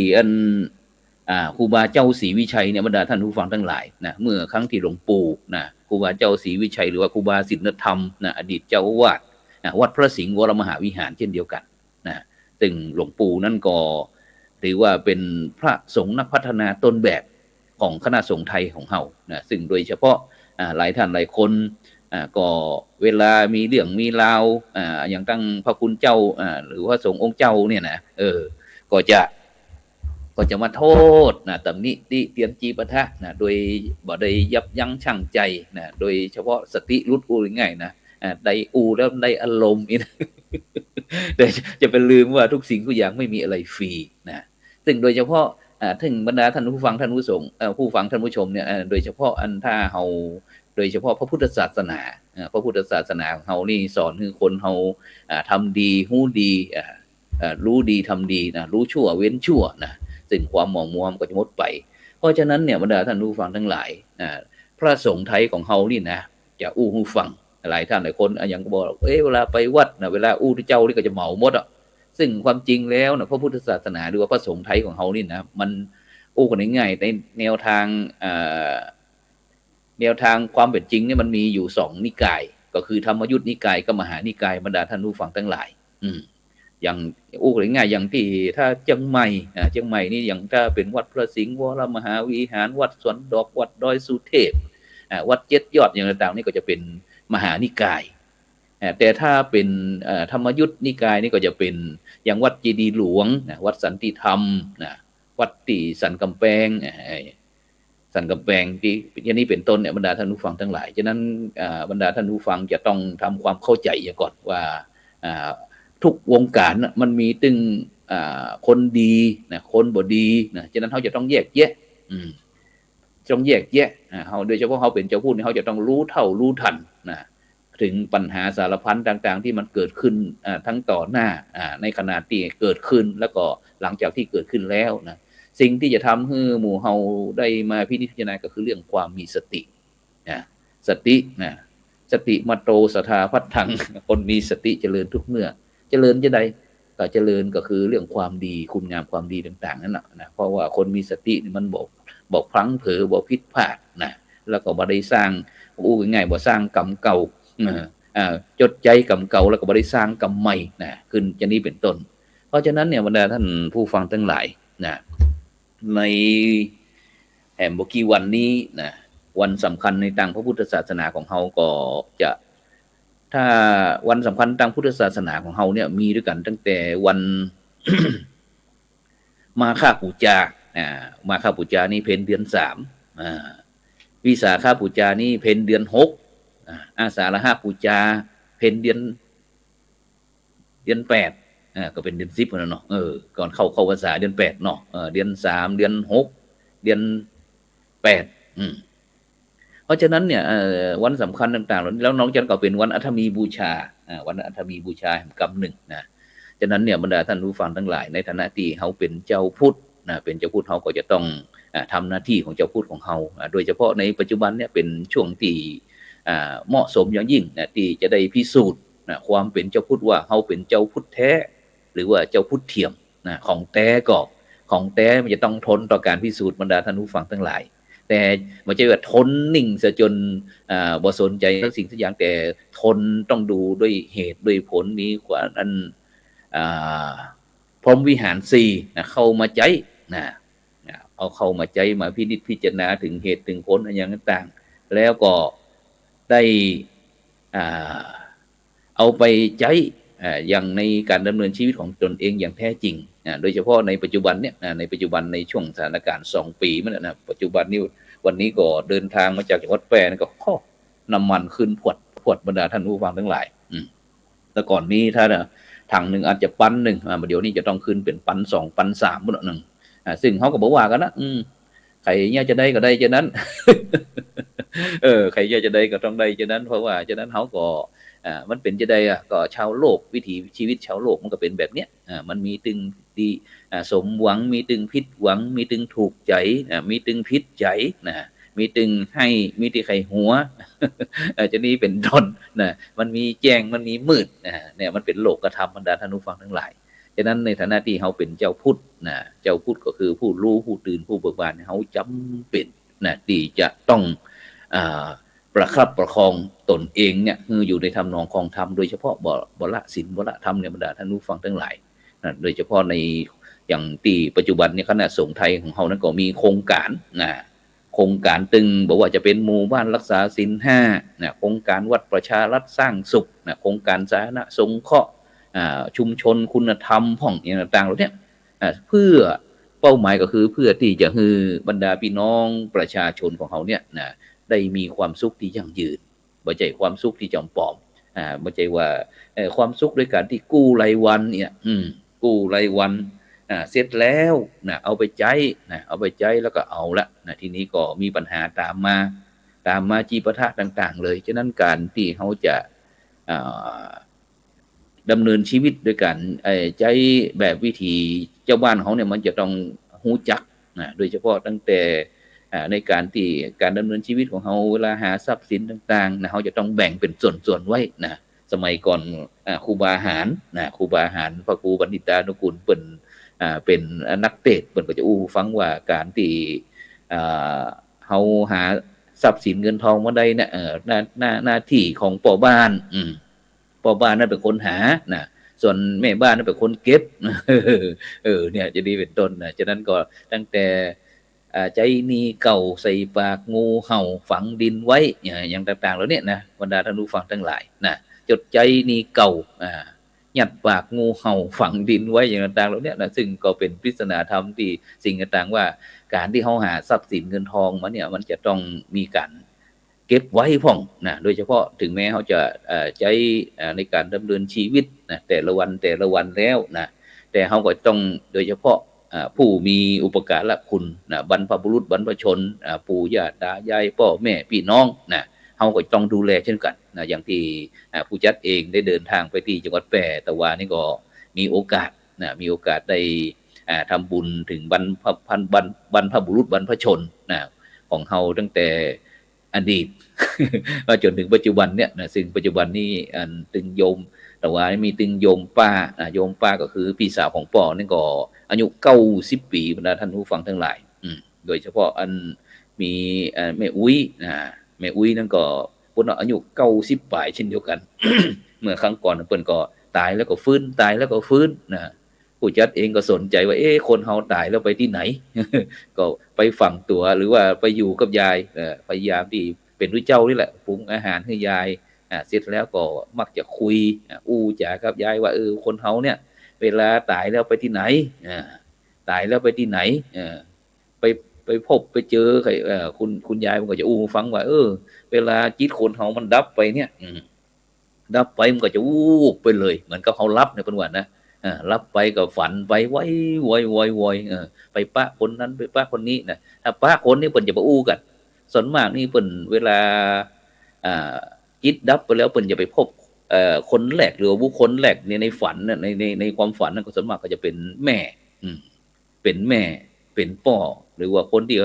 ครูบาเจ้าศรีวิชัยเนี่ยบรรดาท่านผู้ฟังทั้งหลายนะเมื่อครั้งที่หลวงปู่นะครูบาเจ้าศรีวิชัยหรือว่าครูบาสินธรรมนะอดีตเจ้าอาวาสวัดพระสิงห์วรมหาวิหารเช่นเดียวกันนะซึ่งหลวงปู่นั่นก็ถือว่าเป็นพระสงฆ์นักพัฒนาต้นแบบของคณะสงฆ์ไทยของเฮานะซึ่งโดยเฉพาะหลายท่านหลายคนก็เวลามีเรื่องมีราวอย่างตั้งพระคุณเจ้าหรือว่าสงฆ์องค์เจ้าเนี่ยนะก็จะมาโทษนะตำหนิติเตียนจีปะทะนะโดยบ่ได้ยับยั้งชั่งใจนะโดยเฉพาะสติรุดง่ายนะได้แล้วได้อารมณ์อีกแต่จะเป็นลืมว่าทุกสิ่งทุกอย่างไม่มีอะไรฟรีนะซึ่งโดยเฉพาะถึงบรรดาท่านผู้ฟังท่านผู้ชมผู้ฟังท่านผู้ชมเนี่ยโดยเฉพาะถ้าเฮาโดยเฉพาะพระพุทธศาสนาพระพุทธศาสนาของเฮานี่สอนให้คนเฮาทำดีฮู้ดีรู้ดีทำดีนะรู้ชั่วเว้นชั่วนะซึ่งความหมองมัวมันก็จะหมดไปเพราะฉะนั้นเนี่ยบรรดาท่านผู้ฟังทั้งหลายพระสงฆ์ไทยของเฮานี่นะจะฮู้ฟังหลายท่านหลายคนอย่างก็บอกเวลาไปวัดนะเวลาที่เจ้านี่ก็จะเหมาหมดอ่ะซึ่งความจริงแล้วนะพระพุทธศาสนาหรือว่าพระสงฆ์ไทยของเฮานี่นะมันกันง่ายๆในแนวทางความเป็นจริงเนี่ยมันมีอยู่2นิกายก็คือธรรมยุทธนิกายกับมหานิกายบรรดาท่านผู้ฟังทั้งหลายอย่างง่ายอย่างที่ถ้าเชียงใหม่นี่อย่างถ้าเป็นวัดพระสิงห์วรมหาวิหารวัดสวนดอกวัดดอยสุเทพวัด7 ยอดอย่างต่างๆนี่ก็จะเป็นมหานิกายแต่ถ้าเป็นธรรมยุทธนิกายนี่ก็จะเป็นอย่างวัดเจดีย์หลวงวัดสันติธรรมวัดที่สันกำแพงที่อย่างนี้เป็นต้นเนี่ยบรรดาท่านผู้ฟังทั้งหลายฉะนั้นบรรดาท่านผู้ฟังจะต้องทำความเข้าใจก่อนว่าทุกวงการมันมีตึงคนดีนะคนบ่ดีนะฉะนั้นเขาจะต้องแยกแยะต้องแยกแยะเขาโดยเฉพาะเขาเป็นเจ้าพูดเขาจะต้องรู้เท่ารู้ทันนะถึงปัญหาสารพันต่างๆที่มันเกิดขึ้นทั้งต่อหน้าในขณะที่เกิดขึ้นแล้วก็หลังจากที่เกิดขึ้นแล้วนะสิ่งที่จะทำให้หมู่เฮาได้มาพิจารณาก็คือเรื่องความมีสตินะส สติมาโตสทาพัฒถังคนมีสติเจริญทุกเมื่อเจริญจะใดก็เจริญก็คือเรื่องความดีคุณงามความดีต่างๆนั่นแหละนะเพราะว่าคนมีสติมันบอกพลั้งเผลอบอกผิดพลาดนะแล้วก็บ่ได้สร้างอู้ง่ายๆบ่สร้างกรรมเก่าจดใจกรรมเก่าแล้วก็บ่ได้สร้างกรรมใหม่นะขึ้นจะนี้เป็นต้นเพราะฉะนั้นเนี่ยบรรดาท่านผู้ฟังทั้งหลายนะในแห่งบ่กี่วันนี้นะวันสำคัญในทางพระพุทธศาสนาของเฮาก็จะถ้าวันสำคัญทางพุทธศาสนาของเฮาเนี่ยมีด้วยกันตั้งแต่วัน มาฆบูชามาฆบูชานี่เพ็ญเดือน3วิสาขบูชานี่เพ็ญเดือน6อาสาฬหบูชาเพ็ญเดือน8ก็เป็นเดือน10แล้วเนาะก่อนเข้าพรรษาเดือน8เนาะเดือน3เดือน6เดือน8เพราะฉะนั้นเนี่ยวันสำคัญต่างๆแล้วน้องจันก็เป็นวันอัฐมีบูชาวันอัฐมีบูชาแห่งกรรมหนึ่งนะฉะนั้นเนี่ยบรรดาท่านผู้ฟังทั้งหลายในฐานะที่เฮาเป็นเจ้าพุทธนะเป็นเจ้าพุทธเฮาก็จะต้องทำหน้าที่ของเจ้าพุทธของเฮาโดยเฉพาะในปัจจุบันเนี่ยเป็นช่วงที่เหมาะสมอย่างยิ่งนะที่จะได้พิสูจน์ความเป็นเจ้าพุทธว่าเฮาเป็นเจ้าพุทธแท้หรือว่าเจ้าพุทธเทียมนะของแท้ก็ของแท้มันจะต้องทนต่อการพิสูจน์บรรดาท่านผู้ฟังทั้งหลายแต่ไม่ใช่ว่าทนนิ่งซะจนบ่สนใจทุกสิ่งทุกอย่างแต่ทนต้องดูด้วยเหตุด้วยผลมีกว่านั้นพรหมวิหาร4นะเข้ามาใจนะเอาเข้ามาใจมาพินิจพิจารณาถึงเหตุถึงผลอะไรอย่างต่างๆแล้วก็ได้เอาไปใจอย่างในการดำเนินชีวิตของตนเองอย่างแท้จริงโดยเฉพาะในปัจจุบันเนี่ยในปัจจุบันในช่วงสถานการณ์2ปีมันนะปัจจุบันนี้วันนี้ก็เดินทางมาจากจังหวัดแพร่ก็น้ำมันขึ้นพวดบรรดาท่านผู้ฟังทั้งหลายแต่ก่อนนี้ถ้าถังหนึ่งอาจจะปันหนึ่งเดี๋ยวนี้จะต้องขึ้นเป็นปัน2ปัน3มื้อนึงซึ่งเขาก็บอกว่ากันนะใครเนี่ยจะได้ก็ได้ฉะนั้น ใครเนี่ยจะได้ก็ต้องได้ฉะนั้นเพราะว่าฉะนั้นเขาก็มันเป็นจะได้ก็ชาวโลกวิถีชีวิตชาวโลกมันก็เป็นแบบเนี้ยมันมีตึงดีสมหวังมีตึงผิดหวังมีตึงถูกใจมีตึงผิดใจนะมีตึงให้มีที่ไข่หัวจะนี้เป็นต้นนะมันมีแจ้งมันมีมืดเนี่ยมันเป็นโลกธรรมบรรดาท่านผู้ฟังทั้งหลายฉะนั้นในฐานะที่เขาเป็นเจ้าพุทธนะเจ้าพุทธก็คือผู้รู้ผู้ตื่นผู้เบิกบานเขาจำเป็นนะที่จะต้องประคับประคองตนเองเนี่ยคืออยู่ในทำนองคองธรรมโดยเฉพาะบละศีลบละธรรมเนี่ยบรรดาท่านผู้ฟังทั้งหลายนะโดยเฉพาะในอย่างที่ปัจจุบันเนี่ยคณะสงฆ์ไทยของเขานั้นก็มีโครงการนะโครงการตึงบอกว่าจะเป็นหมู่บ้านรักษาศีล5นะโครงการวัดประชารัฐสร้างสุขนะโครงการสาธารณสงเคราะห์ชุมชนคุณธรรมพ่องอย่างต่างๆเหล่านี้เพื่อเป้าหมายก็คือเพื่อที่จะให้บรรดาพี่น้องประชาชนของเขาเนี่ยนะได้มีความสุขที่ยั่งยืนบ่ใช่ความสุขที่จอมปลอมบ่ใช่ว่าความสุขด้วยการที่กู้รายวันเนี่ยกู้รายวันเสร็จแล้วนะเอาไปใจนะเอาไปใจแล้วก็เอาละนะทีนี้ก็มีปัญหาตามมาจีปะทะต่างๆเลยฉะนั้นการที่เขาจะดำเนินชีวิตด้วยกันใจแบบวิถีเจ้าบ้านเขาเนี่ยมันจะต้องรู้จักนะโดยเฉพาะตั้งแต่ในการที่การดำเนินชีวิตของเขาเวลาหาทรัพย์สินต่างๆนะเขาจะต้องแบ่งเป็นส่วนๆไว้นะสมัยก่อนครูบาอาหารนะครูบาอาหารพระครูบัณฑิตานุกูลเป็นนักเทศน์เพิ่นก็จะฟังว่าการที่เขาหาทรัพย์สินเงินทองมาได้เนี่ยหน้าที่ของพ่อบ้านพ่อบ้านนั่นเป็นคนหานะส่วนแม่บ้านนั่นเป็นคนเก็บเนี่ยจะดีเป็นต้นนะฉะนั้นก็ตั้งแต่ใจนีเก่าใส่ปากงูเห่าฝังดินไว้อย่างต่างๆแล้วเนี่ยนะบรรดาท่านผู้ฟังทั้งหลายนะจดใจนีเก่ายัดปากงูเห่าฝังดินไว้อย่างต่างๆแล้วเนี่ยนะซึ่งก็เป็นปริศนาธรรมที่สิ่งต่างๆว่าการที่เขาหาทรัพย์สินเงินทองมาเนี่ยมันจะต้องมีการเก็บไว้พ่องนะโดยเฉพาะถึงแม้เขาจะใช้ในการดำเนินชีวิตนะแต่ละวันแล้วนะแต่เขาก็ต้องโดยเฉพาะผู้มีอุปการะคุณนะบรรพบุรุษบรรพชนปู่ย่าตายายพ่อแม่พี่น้องนะเขาก็ต้องดูแลเช่นกันนะอย่างที่ผู้จัดเองได้เดินทางไปที่จังหวัดแพร่แต่ว่านี่ก็มีโอกาสได้ทำบุญถึงบรรพบุรุษบรรพชนนะของเขาตั้งแต่ อดีต มาจนถึงปัจจุบันเนี่ยนะซึ่งปัจจุบันนี้ตึงโยมแต่ว่ามีตึงโยมป้าโยมป้าก็คือพี่สาวของป่อนี่ก็อายุ90 ปีบรรดาท่านผู้ฟังทั้งหลายโดยเฉพาะมีแม่อุ้ยแม่อุ้ยนั่นก็เพิ่นอายุ90 ปลายเช่นเดียวกัน เมื่อครั้งก่อนเพิ่นก็ตายแล้วก็ฟื้นตายแล้วก็ฟื้นนะผู้จัดเองก็สนใจว่าคนเฮาตายแล้วไปที่ไหน ก็ไปฝังตัวหรือว่าไปอยู่กับยายพยายามที่เป็นด้วยเจ้านี่แหละปรุงอาหารให้ยายเสร็จแล้วก็มักจะคุยอู้จากับยายว่าคนเฮาเนี่ยเวลาตายแล้วไปที่ไหนตายแล้วไปที่ไหนไปไปพบไปเจอใครคุณยายมันก็จะอู้ฟังว่าเวลาจิตคนเฮามันดับไปเนี่ยดับไปมันก็จะวูบไปเลยเหมือนกับเขารับในเป็นวันนะรับไปก็ฝันไปไว้วอยไปปะคนนั้นไปปะคนนี้นะถ้าปะคนนี้เปิ่นจะไปอู้กันส่วนมากนี่เปิ่นเวลาจิตดับไปแล้วเปิ่นจะไปพบคนแรกหรือบุคคลแรกในฝันในความฝันนั่นก็ส่วนมากก็จะเป็นแม่เป็นแม่เป็นพ่อหรือว่าคนที่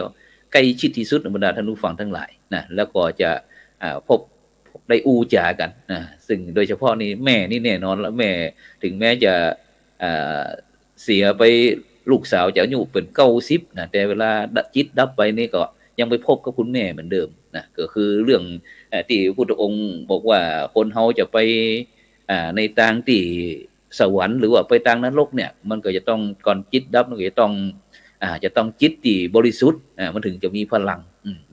ใกล้ชิดที่สุดในบรรดาท่านผู้ฟังทั้งหลายนะแล้วก็จะพบได้อูจากันนะซึ่งโดยเฉพาะนี่แม่นี่แน่นอนแล้วแม่ถึงแม้จะเสียไปลูกสาวจะอายุเป็น90นะแต่เวลาจิตดับไปนี่ก็ยังไปพบกับคุณแม่เหมือนเดิมนะก็คือเรื่องที่พระพุทธองค์บอกว่าคนเฮาจะไปในทางที่สวรรค์หรือว่าไปทางนรกเนี่ยมันก็จะต้องก่อนจิตดับมันก็จะต้องจิตที่บริสุทธิ์มันถึงจะมีพลัง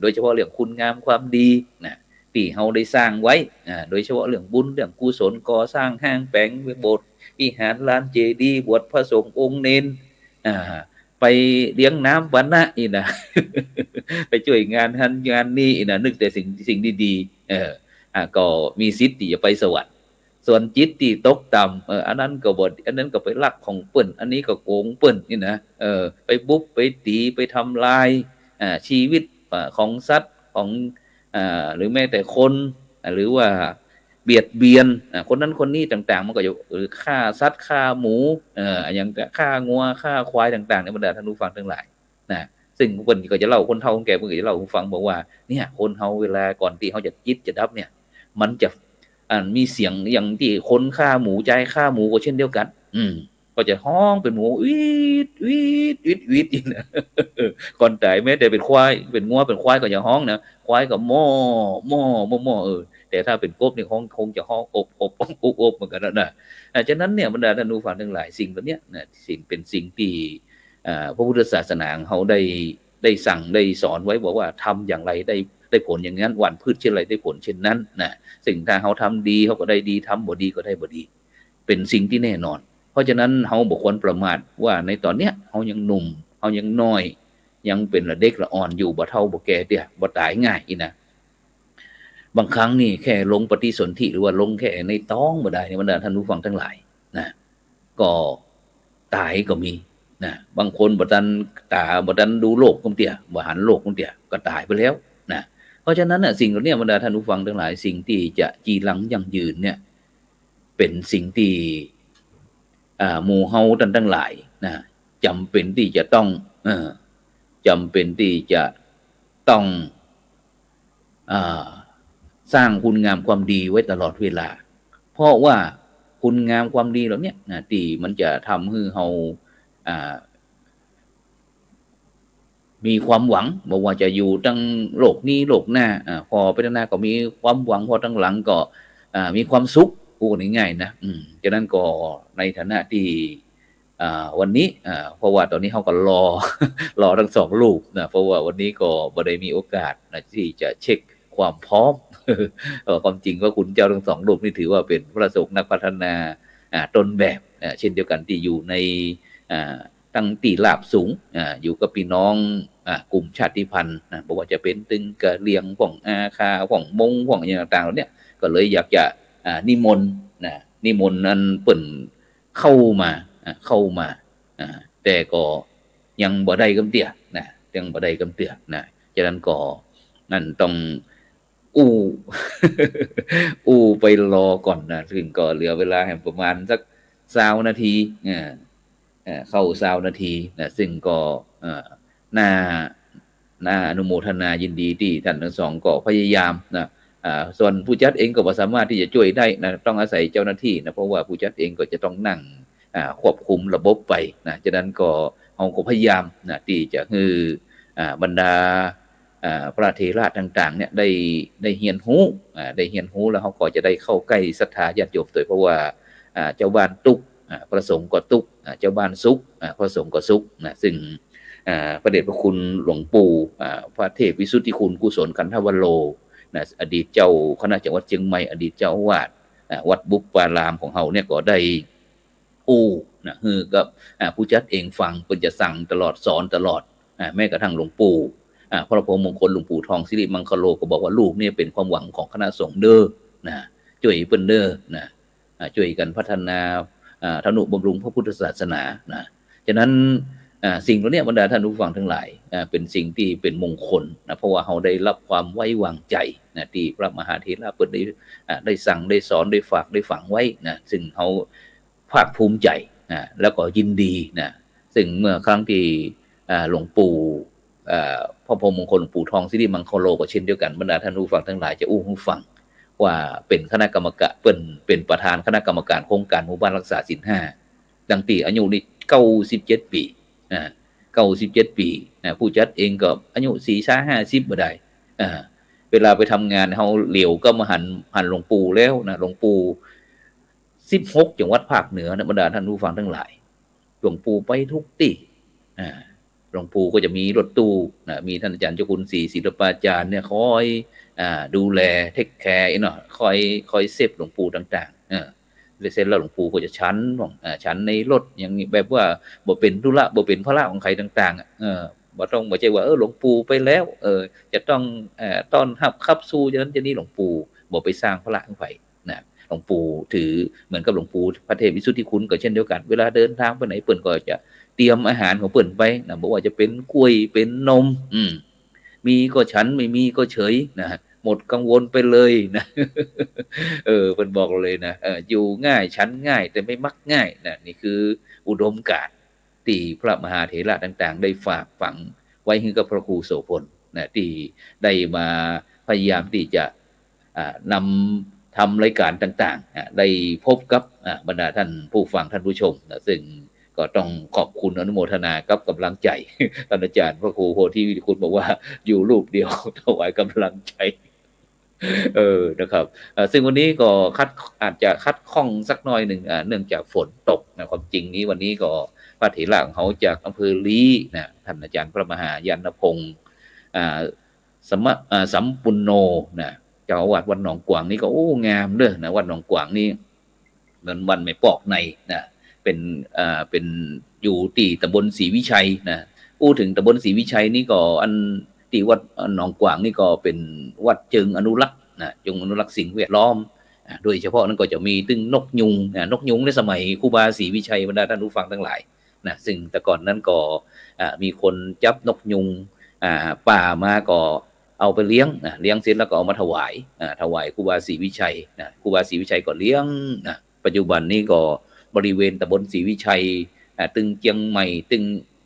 โดยเฉพาะเรื่องคุณงามความดีนะที่เฮาได้สร้างไว้โดยเฉพาะเรื่องบุญเรื่องกุศลก่อสร้างห้างแปลงโบสถ์วิหารลานเจดีย์บวชพระสงฆ์องค์เนนไปเลี้ยงน้ำวันนะอีนะ ไปช่วยงานหันงานนี้อีนะนึกแต่สิ่งดีๆก็มีสิทธิ์ที่จะไปสวรรค์ส่วนจิตที่ตกต่ำอันนั้นก็บ่อันนั้นก็ไปลักของเปิ้นอันนี้ก็โกงเปิ้นนี่นะไปบุกไปตีไปทำลายชีวิตของสัตว์ของหรือแม้แต่คนหรือว่าเบียดเบียนคนนั้นคนนี้ต่างๆมันก็จะฆ่าสัตว์ฆ่าหมูอย่างฆ่างัวฆ่าควายต่างๆในบรรดาท่านผู้ฟังทั้งหลายนะซึ่งเพิ่นก็จะเล่าคนเฒ่าคนแก่เพิ่นก็จะเล่าให้ฟังบอกว่าเนี่ยคนเฮาเวลาก่อนที่เขาจะจิตจะดับเนี่ยมันจะมีเสียงอย่างที่คนฆ่าหมูใจฆ่าหมูก็เช่นเดียวกันก็จะฮ้องเป็นหมูวีดวีดวีดวีดนะก่อนตายแม้แต่เป็นควายเป็นงัวเป็นควายก็จะฮ้องนะควายก็ม่อแต่ถ้าเป็นกบนี่คงจะฮ้องอบเหมือนกันนะฉะนั้นเนี่ยบรรดาท่านผู้ฟังทั้งหลายสิ่งเหล่านี้นะเป็นสิ่งที่พระพุทธศาสนาเขาได้สั่งได้สอนไว้บอกว่าทำอย่างไรได้ผลอย่างนั้นหว่านพืชเช่นไรได้ผลเช่นนั้นนะสิ่งถ้าเขาทำดีเขาก็ได้ดีทำบ่ดีก็ได้บ่ดีเป็นสิ่งที่แน่นอนเพราะฉะนั้นเขาบุคคลประมาทว่าในตอนเนี้ยเขายังหนุ่มเขายังน้อยยังเป็นเด็กละอ่อนอยู่บ่เฒ่าบ่แก่เตี้ยบ่ตายง่ายอีนะบางครั้งนี่แค่ลงปฏิสนธิหรือว่าลงแค่ในท้องบ่ได้ในบรรดาท่านผู้ฟังทั้งหลายนะก็ตายก็มีนะบางคนบ่ทันดูโลกกุมเตี้ยบ่หันโลกกุมเตี้ยก็ตายไปแล้วนะเพราะฉะนั้นน่ะสิ่งเหล่านี้บรรดาท่านผู้ฟังทั้งหลายสิ่งที่จะจีรังยั่งยืนเนี่ยเป็นสิ่งที่หมู่เฮาท่านทั้งหลายนะจำเป็นที่จะต้องจำเป็นที่จะต้องสร้างคุณงามความดีไว้ตลอดเวลาเพราะว่าคุณงามความดีเหล่านี้นะที่มันจะทำให้เฮามีความหวังบอกว่าจะอยู่ทั้งโลกนี้โลกหน้าพอไปข้างหน้าก็มีความหวังพอทั้งหลังก็มีความสุขพูดง่ายๆนะฉะนั้นก็ในฐานะที่วันนี้เพราะว่าตอนนี้เขาก็รอทั้ง2ลูกนะเพราะว่าวันนี้ก็บ่ได้มีโอกาสนะที่จะเช็คความพร้อมความจริงว่าคุณเจ้าทั้ง2ลูกนี่ถือว่าเป็นพระสงฆ์นักพัฒนาต้นแบบเช่นเดียวกันที่อยู่ในตั้งตีลาบสูงอยู่กับพี่น้องกลุ่มชาติพันธุ์บอกว่าจะเป็นตึงกะเหรี่ยงของอาคาของมงของอย่างต่างๆเหล่านี้ก็เลยอยากจะนิมนต์นั้นเปิ่นเข้ามาแต่ก็ยังบ่ได้กำเตี้ยนะยังบ่ได้กำเตี้ยนะฉะนั้นก็นั่นต้องอู้ไปรอก่อนนะซึ่งก็เหลือเวลาให้ประมาณสัก20นาทีเข้า20นาทีนะซึ่งก็น่า น่าอนุโมทนายินดีที่ท่านทั้งสองก็พยายามนะส่วนผู้จัดเองก็บ่สามารถที่จะช่วยได้นะต้องอาศัยเจ้าหน้าที่นะเพราะว่าผู้จัดเองก็จะต้องนั่งควบคุมระบบไปนะฉะนั้นก็เราก็พยายามนะที่จะคือบรรดาพระเถระต่างๆเนี่ยได้เฮียนฮู้ได้เฮียนฮู้แล้วเขาก็จะได้เข้าใกล้ศรัทธาญาติโยมโดยเพราะว่าเจ้าบ้านทุกข์ประสงค์ก็ทุกข์เจ้าบ้านสุขประสงค์ก็สุขนะซึ่งพระเดชพระคุณหลวงปู่พระเทพวิสุทธิคุณกุศลกันทวโรนะอดีตเจ้าคณะจังหวัดเชียงใหม่อดีตเจ้าอาวาสวัดบุปปารามของเฮาเนี่ยก็ได้นะคือกับผู้จัดเองฟังเพิ่นจะสั่งตลอดสอนตลอดแม้กระทั่งหลวงปู่พระพรหมมงคลหลวงปู่ทองสิริมังคโลก็บอกว่าลูกเนี่ยเป็นความหวังของคณะสงฆ์เด้อนะช่วยเพิ่นเด้อนะช่วยกันพัฒนาทนุบำรุงพระพุทธศาสนานะฉะนั้นสิ่งเหล่านี้บรรดาท่านผู้ฟังทั้งหลายเป็นสิ่งที่เป็นมงคลนะเพราะว่าเราได้รับความไว้วางใจนะที่พระมหาเถระเพิ่นได้สั่งได้สอนได้ฝากได้ฝังไว้นะซึ่งเขาภาคภูมิใจแล้วก็ยินดีนะซึ่งเมื่อครั้งที่หลวงปู่พระพรหมมงคลหลวงปู่ทองสิริมังคโลก็เช่นเดียวกันบรรดาท่านผู้ฟังทั้งหลายจะหูฟังว่าเป็นคณะกรรมการเป็นประธานคณะกรรมการโครงการหมู่บ้านรักษาศีล5ดังตีอายุนี่97 ปี97 ปีผู้จัดเองก็อายุ40-50บ่ได้เวลาไปทำงานเฮาเหลียวก็มาหันหลวงปู่แล้วนะหลวงปู่16จังหวัดภาคเหนือนะบรรดาท่านผู้ฟังทั้งหลายหลวงปู่ไปทุกที่หลวงปู่ก็จะมีรถตู้นะมีท่านอาจารย์เจ้าคุณศรีศิลปาจารย์เนี่ยคอยดูแลเทคแคร์เนาะคอยเซฟหลวงปู่ต่างๆเสร็จแล้วหลวงปู่ก็จะฉันในรถอย่างนี้แบบว่าบ่เป็นธุระบ่เป็นภาระของใครต่างๆบ่ต้องบ่ใช่ว่าหลวงปู่ไปแล้วจะต้องต้อนรับขับสู่ฉะนั้นจะนี่หลวงปู่บ่ไปสร้างภาระของใครนะหลวงปู่ถือเหมือนกับหลวงปู่พระเทพวิสุทธิคุณก็เช่นเดียวกันเวลาเดินทางไปไหนเปิ้นก็จะเตรียมอาหารของเปิ้นไปนะบ่ว่าจะเป็นกล้วยเป็นนมมีก็ฉันไม่มีก็เฉยนะหมดกังวลไปเลยนะเพิ่นบอกเลยนะอยู่ง่ายฉันง่ายแต่ไม่มักง่ายนะนี่คืออุดมการณ์ที่พระมหาเถระต่างๆได้ฝากฝังไว้ให้กับพระครูโสพลนะที่ได้มาพยายามที่จะนำทำรายการต่างๆได้พบกับบรรดาท่านผู้ฟังท่านผู้ชมนะซึ่งก็ต้องขอบคุณอนุโมทนากับกำลังใจท่านอาจารย์พระครูโพธิวิริคุณบอกว่าอยู่รูปเดียวถวายกำลังใจนะครับซึ่งวันนี้ก็อาจจะคัดข้องสักหน่อยหนึ่งเนื่องจากฝนตกนะความจริงนี้วันนี้ก็พระเถระของเขาจากอำเภอลีนะท่านอาจารย์พระมหายานพงศ์สัมปุณโนนะเจ้าอาวาสวัดหนองกวางนี่ก็งามเด้อนะวัดหนองกวางนี่เหมือนวันไม่ปอกในนะเป็นอยู่ที่ตำบลศรีวิชัยนะพูดถึงตำบลศรีวิชัยนี่ก็อันที่วัดหนองกวางนี่ก็เป็นวัดเชิงอนุรักษ์นะเชิงอนุรักษ์สิ่งแวดล้อมโดยเฉพาะนั้นก็จะมีตึงนกยุงนกยุงในสมัยครูบาศรีวิชัยบรรดาท่านผู้ฟังทั้งหลายนะซึ่งแต่ก่อนนั้นก็มีคนจับนกยุงป่ามาก็เอาไปเลี้ยงเสร็จแล้วก็เอามาถวายครูบาศรีวิชัยนะครูบาศรีวิชัยก็เลี้ยงนะปัจจุบันนี้ก็บริเวณตำบลศรีวิชัยตึงเชียงใหม่ตึง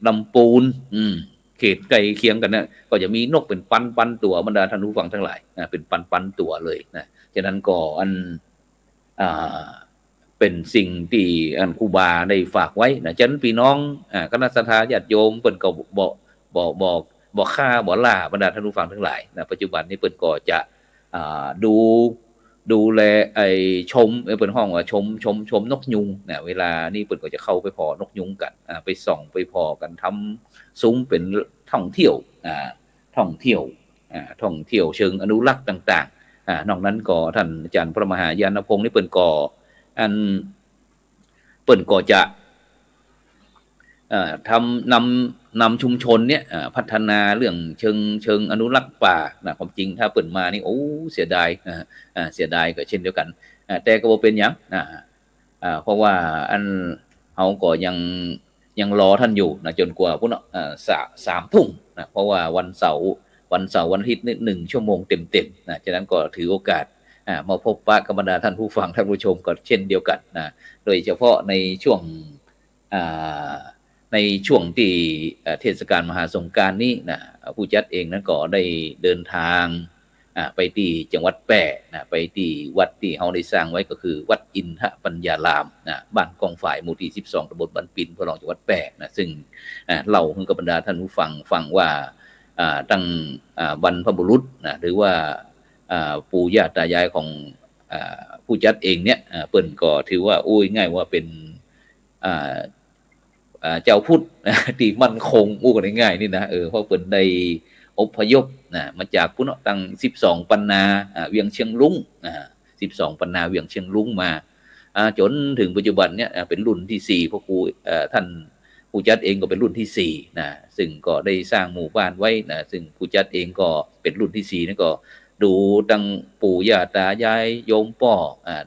ลำปูนเขตใกล้เคียงกันนะก็จะมีนกเป็นปันตัวบรรดาท่านผู้ฟังทั้งหลายเป็นปันตัวเลยนะฉะนั้นก็เป็นสิ่งที่ครูบาได้ฝากไว้นะฉะนั้นพี่น้องคณะสัตยาญาติโยมเปิ้นก็บอกค่าบ่ล่าบรรดาท่านผู้ฟังทั้งหลายนะปัจจุบันนี้เปิ้นก็จะดูแลชมเปิ้นห้องว่าชมนกยุงนะเวลานี่เปิ้นก็จะเข้าไปพอนกยุงกันไปส่องไปพอกันทำซุ้มเป็นท่องเที่ยวเชิงอนุรักษ์ต่างๆนอกนั้นก็ท่านอาจารย์พระมหายานพงศ์นี่เปิ้นก็จะนำชุมชนเนี่ยพัฒนาเรื่องเชิงอนุรักษ์ป่านะความจริงถ้าเปิดมานี่เสียดายก็เช่นเดียวกันแต่ก็บ่เป็นหยังเพราะว่าเฮาก็ยังรอท่านอยู่นะจนกว่าพุ่น3 ทุ่มนะเพราะว่าวันเสาร์วันอาทิตย์นี่1 ชั่วโมงเต็มๆนะฉะนั้นก็ถือโอกาสมาพบปะกับบรรดาท่านผู้ฟังท่านผู้ชมก็เช่นเดียวกันนะโดยเฉพาะในช่วง ในช่วงที่เทศกาลมหาสงกรานต์นี้นะผู้จัดเองนั้นก็ได้เดินทางไปที่จังหวัดแพร่นะไปที่วัดที่เขาได้สร้างไว้ก็คือวัดอินทปัญญารามนะบ้านกองฝ่ายหมู่ที่12ตำบลบ้านปิ่นพระรองจังหวัดแพร่นะซึ่งเล่าให้กับบรรดาท่านผู้ฟังว่าตั้งบรรพบุรุษนะหรือว่าปู่ย่าตายายของผู้จัดเองเนี่ยเปิ้นก็ถือว่าโอ้ยง่ายว่าเป็นเจ้าพุทธที่มั่นคงอู้กันง่ายๆนี่นะเพราะเปิ้นได้อพยพนะมาจากพุ่นตั้ง12ปันนาเวียงเชียงรุ้ง12ปันนาเวียงเชียงรุ้งมาจนถึงปัจจุบันเนี่ยเป็นรุ่นที่4พ่อครูท่านผู้จัดเองก็เป็นรุ่นที่4นะซึ่งก็ได้สร้างหมู่บ้านไว้นะซึ่งผู้จัดเองก็เป็นรุ่นที่4นั่นก็ดูตั้งปู่ย่าตายายโยมป่อ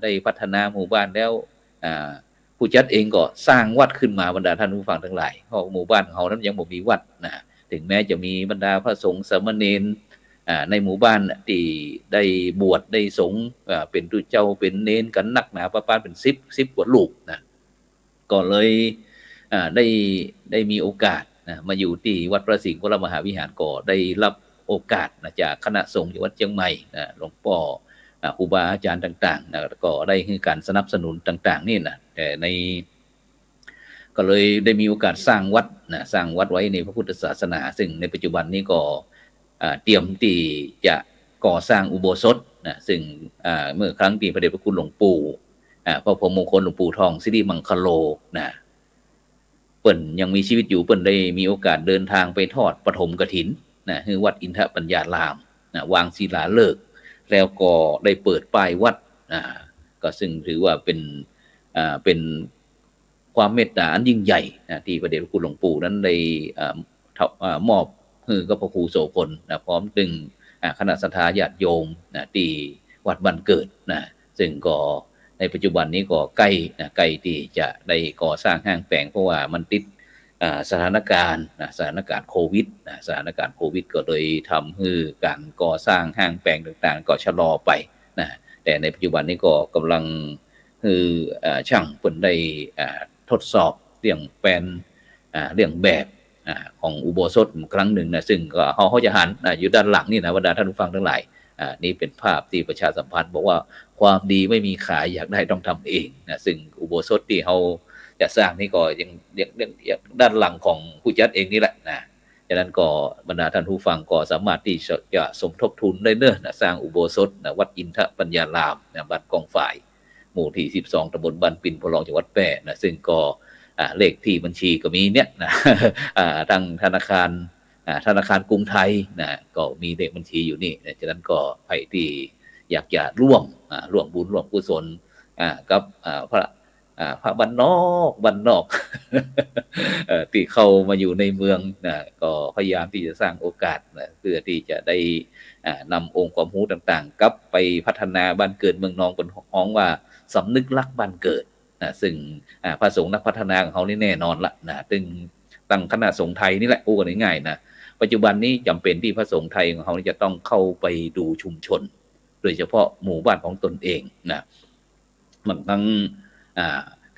ได้พัฒนาหมู่บ้านแล้วผู้จัดเองก็สร้างวัดขึ้นมาบรรดาท่านผู้ฟังทั้งหลายเพราะหมู่บ้านของเขานั้นยังบ่มีวัดนะถึงแม้จะมีบรรดาพระสงฆ์สามเณรในหมู่บ้านที่ได้บวชได้สงฆ์เป็นตุเจ้าเป็นเนนกันนักหนาประมาณเป็น10กว่าลูกนะก็เลยได้มีโอกาสนะมาอยู่ที่วัดพระสิงห์วรมหาวิหารก็ได้รับโอกาสนะจากคณะสงฆ์จังหวัดเชียงใหม่นะหลวงพ่อครูบาอาจารย์ต่างๆนะก็ได้ให้การสนับสนุนต่างๆนี่นะแต่ในก็เลยได้มีโอกาสสร้างวัดนะสร้างวัดไว้ในพระพุทธศาสนาซึ่งในปัจจุบันนี้ก็เตรียมที่จะก่อสร้างอุโบสถนะซึ่งเมื่อครั้งที่พระเดชพระคุณหลวงปู่พระพรหมมงคลหลวงปู่ทองสิริมังคโลนะเปิ้นยังมีชีวิตอยู่เปิ้นได้มีโอกาสเดินทางไปทอดปฐมกฐินนะคือวัดอินทปัญญารามนะวางศิลาฤกษ์แล้วก็ได้เปิดป้ายวัดก็ซึ่งถือว่าเป็นความเมตตาอันยิ่งใหญ่นะที่พระเดชพระคุณหลวงปู่นั้นได้มอบให้กับพระครูโสพลนะพร้อมดึงคณะสัตยาญาติโยมนะที่วัดบ้านเกิดนะซึ่งก็ในปัจจุบันนี้ก็ใกล้ที่จะได้ก่อสร้างห้างแปลงเพราะว่ามันติดสถานการณ์โควิดสถานการณ์โควิดก็เลยทำให้การก่อสร้างห้างแปลงต่างๆก็ชะลอไปนะแต่ในปัจจุบันนี้ก็กำลังคือช่างเพิ่นได้ทดสอบเรื่องแปลนเรื่องแบบของอุโบสถครั้งหนึ่งนะซึ่งก็เขาจะหันอยู่ด้านหลังนี่นะบรรดาท่านผู้ฟังทั้งหลายนี่เป็นภาพที่ประชาสัมพันธ์บอกว่าความดีไม่มีขายอยากได้ต้องทำเองนะซึ่งอุโบสถที่เขาจะสร้างนี่ก็ยังด้านหลังของผู้จัดเองนี่แหละนะฉะนั้นก็บรรดาท่านผู้ฟังก็สามารถที่จะสมทบทุนได้เนิ่นนะสร้างอุโบสถนะวัดอินทปัญญารามนะบ้านกองฝ่ายหมู่ที่12ตำบลบ้านปิ่นพระรองจังหวัดแพร่นะซึ่งก็เลขที่บัญชีก็มีเนี่ยนะทางธนาคารกรุงไทยนะก็มีเลขบัญชีอยู่นี่ฉะนั้นก็ใครที่อยากจะร่วมบุญร่วมกุศลกับพระบ้านนอก ที่เข้ามาอยู่ในเมืองนะก็พยายามที่จะสร้างโอกาสนะเพื่อที่จะได้นำองค์ความรู้ต่างๆกลับไปพัฒนาบ้านเกิดเมืองนองเป็นฮ้องว่าสำนึกรักบ้านเกิดนะซึ่งพระสงฆ์นักพัฒนาของเขานี่แน่นอนละนะตึงตั้งคณะสงฆ์ไทยนี่แหละพูดกันง่ายๆนะปัจจุบันนี้จำเป็นที่พระสงฆ์ไทยของเขาจะต้องเข้าไปดูชุมชนโดยเฉพาะหมู่บ้านของตนเองนะบางครั้ง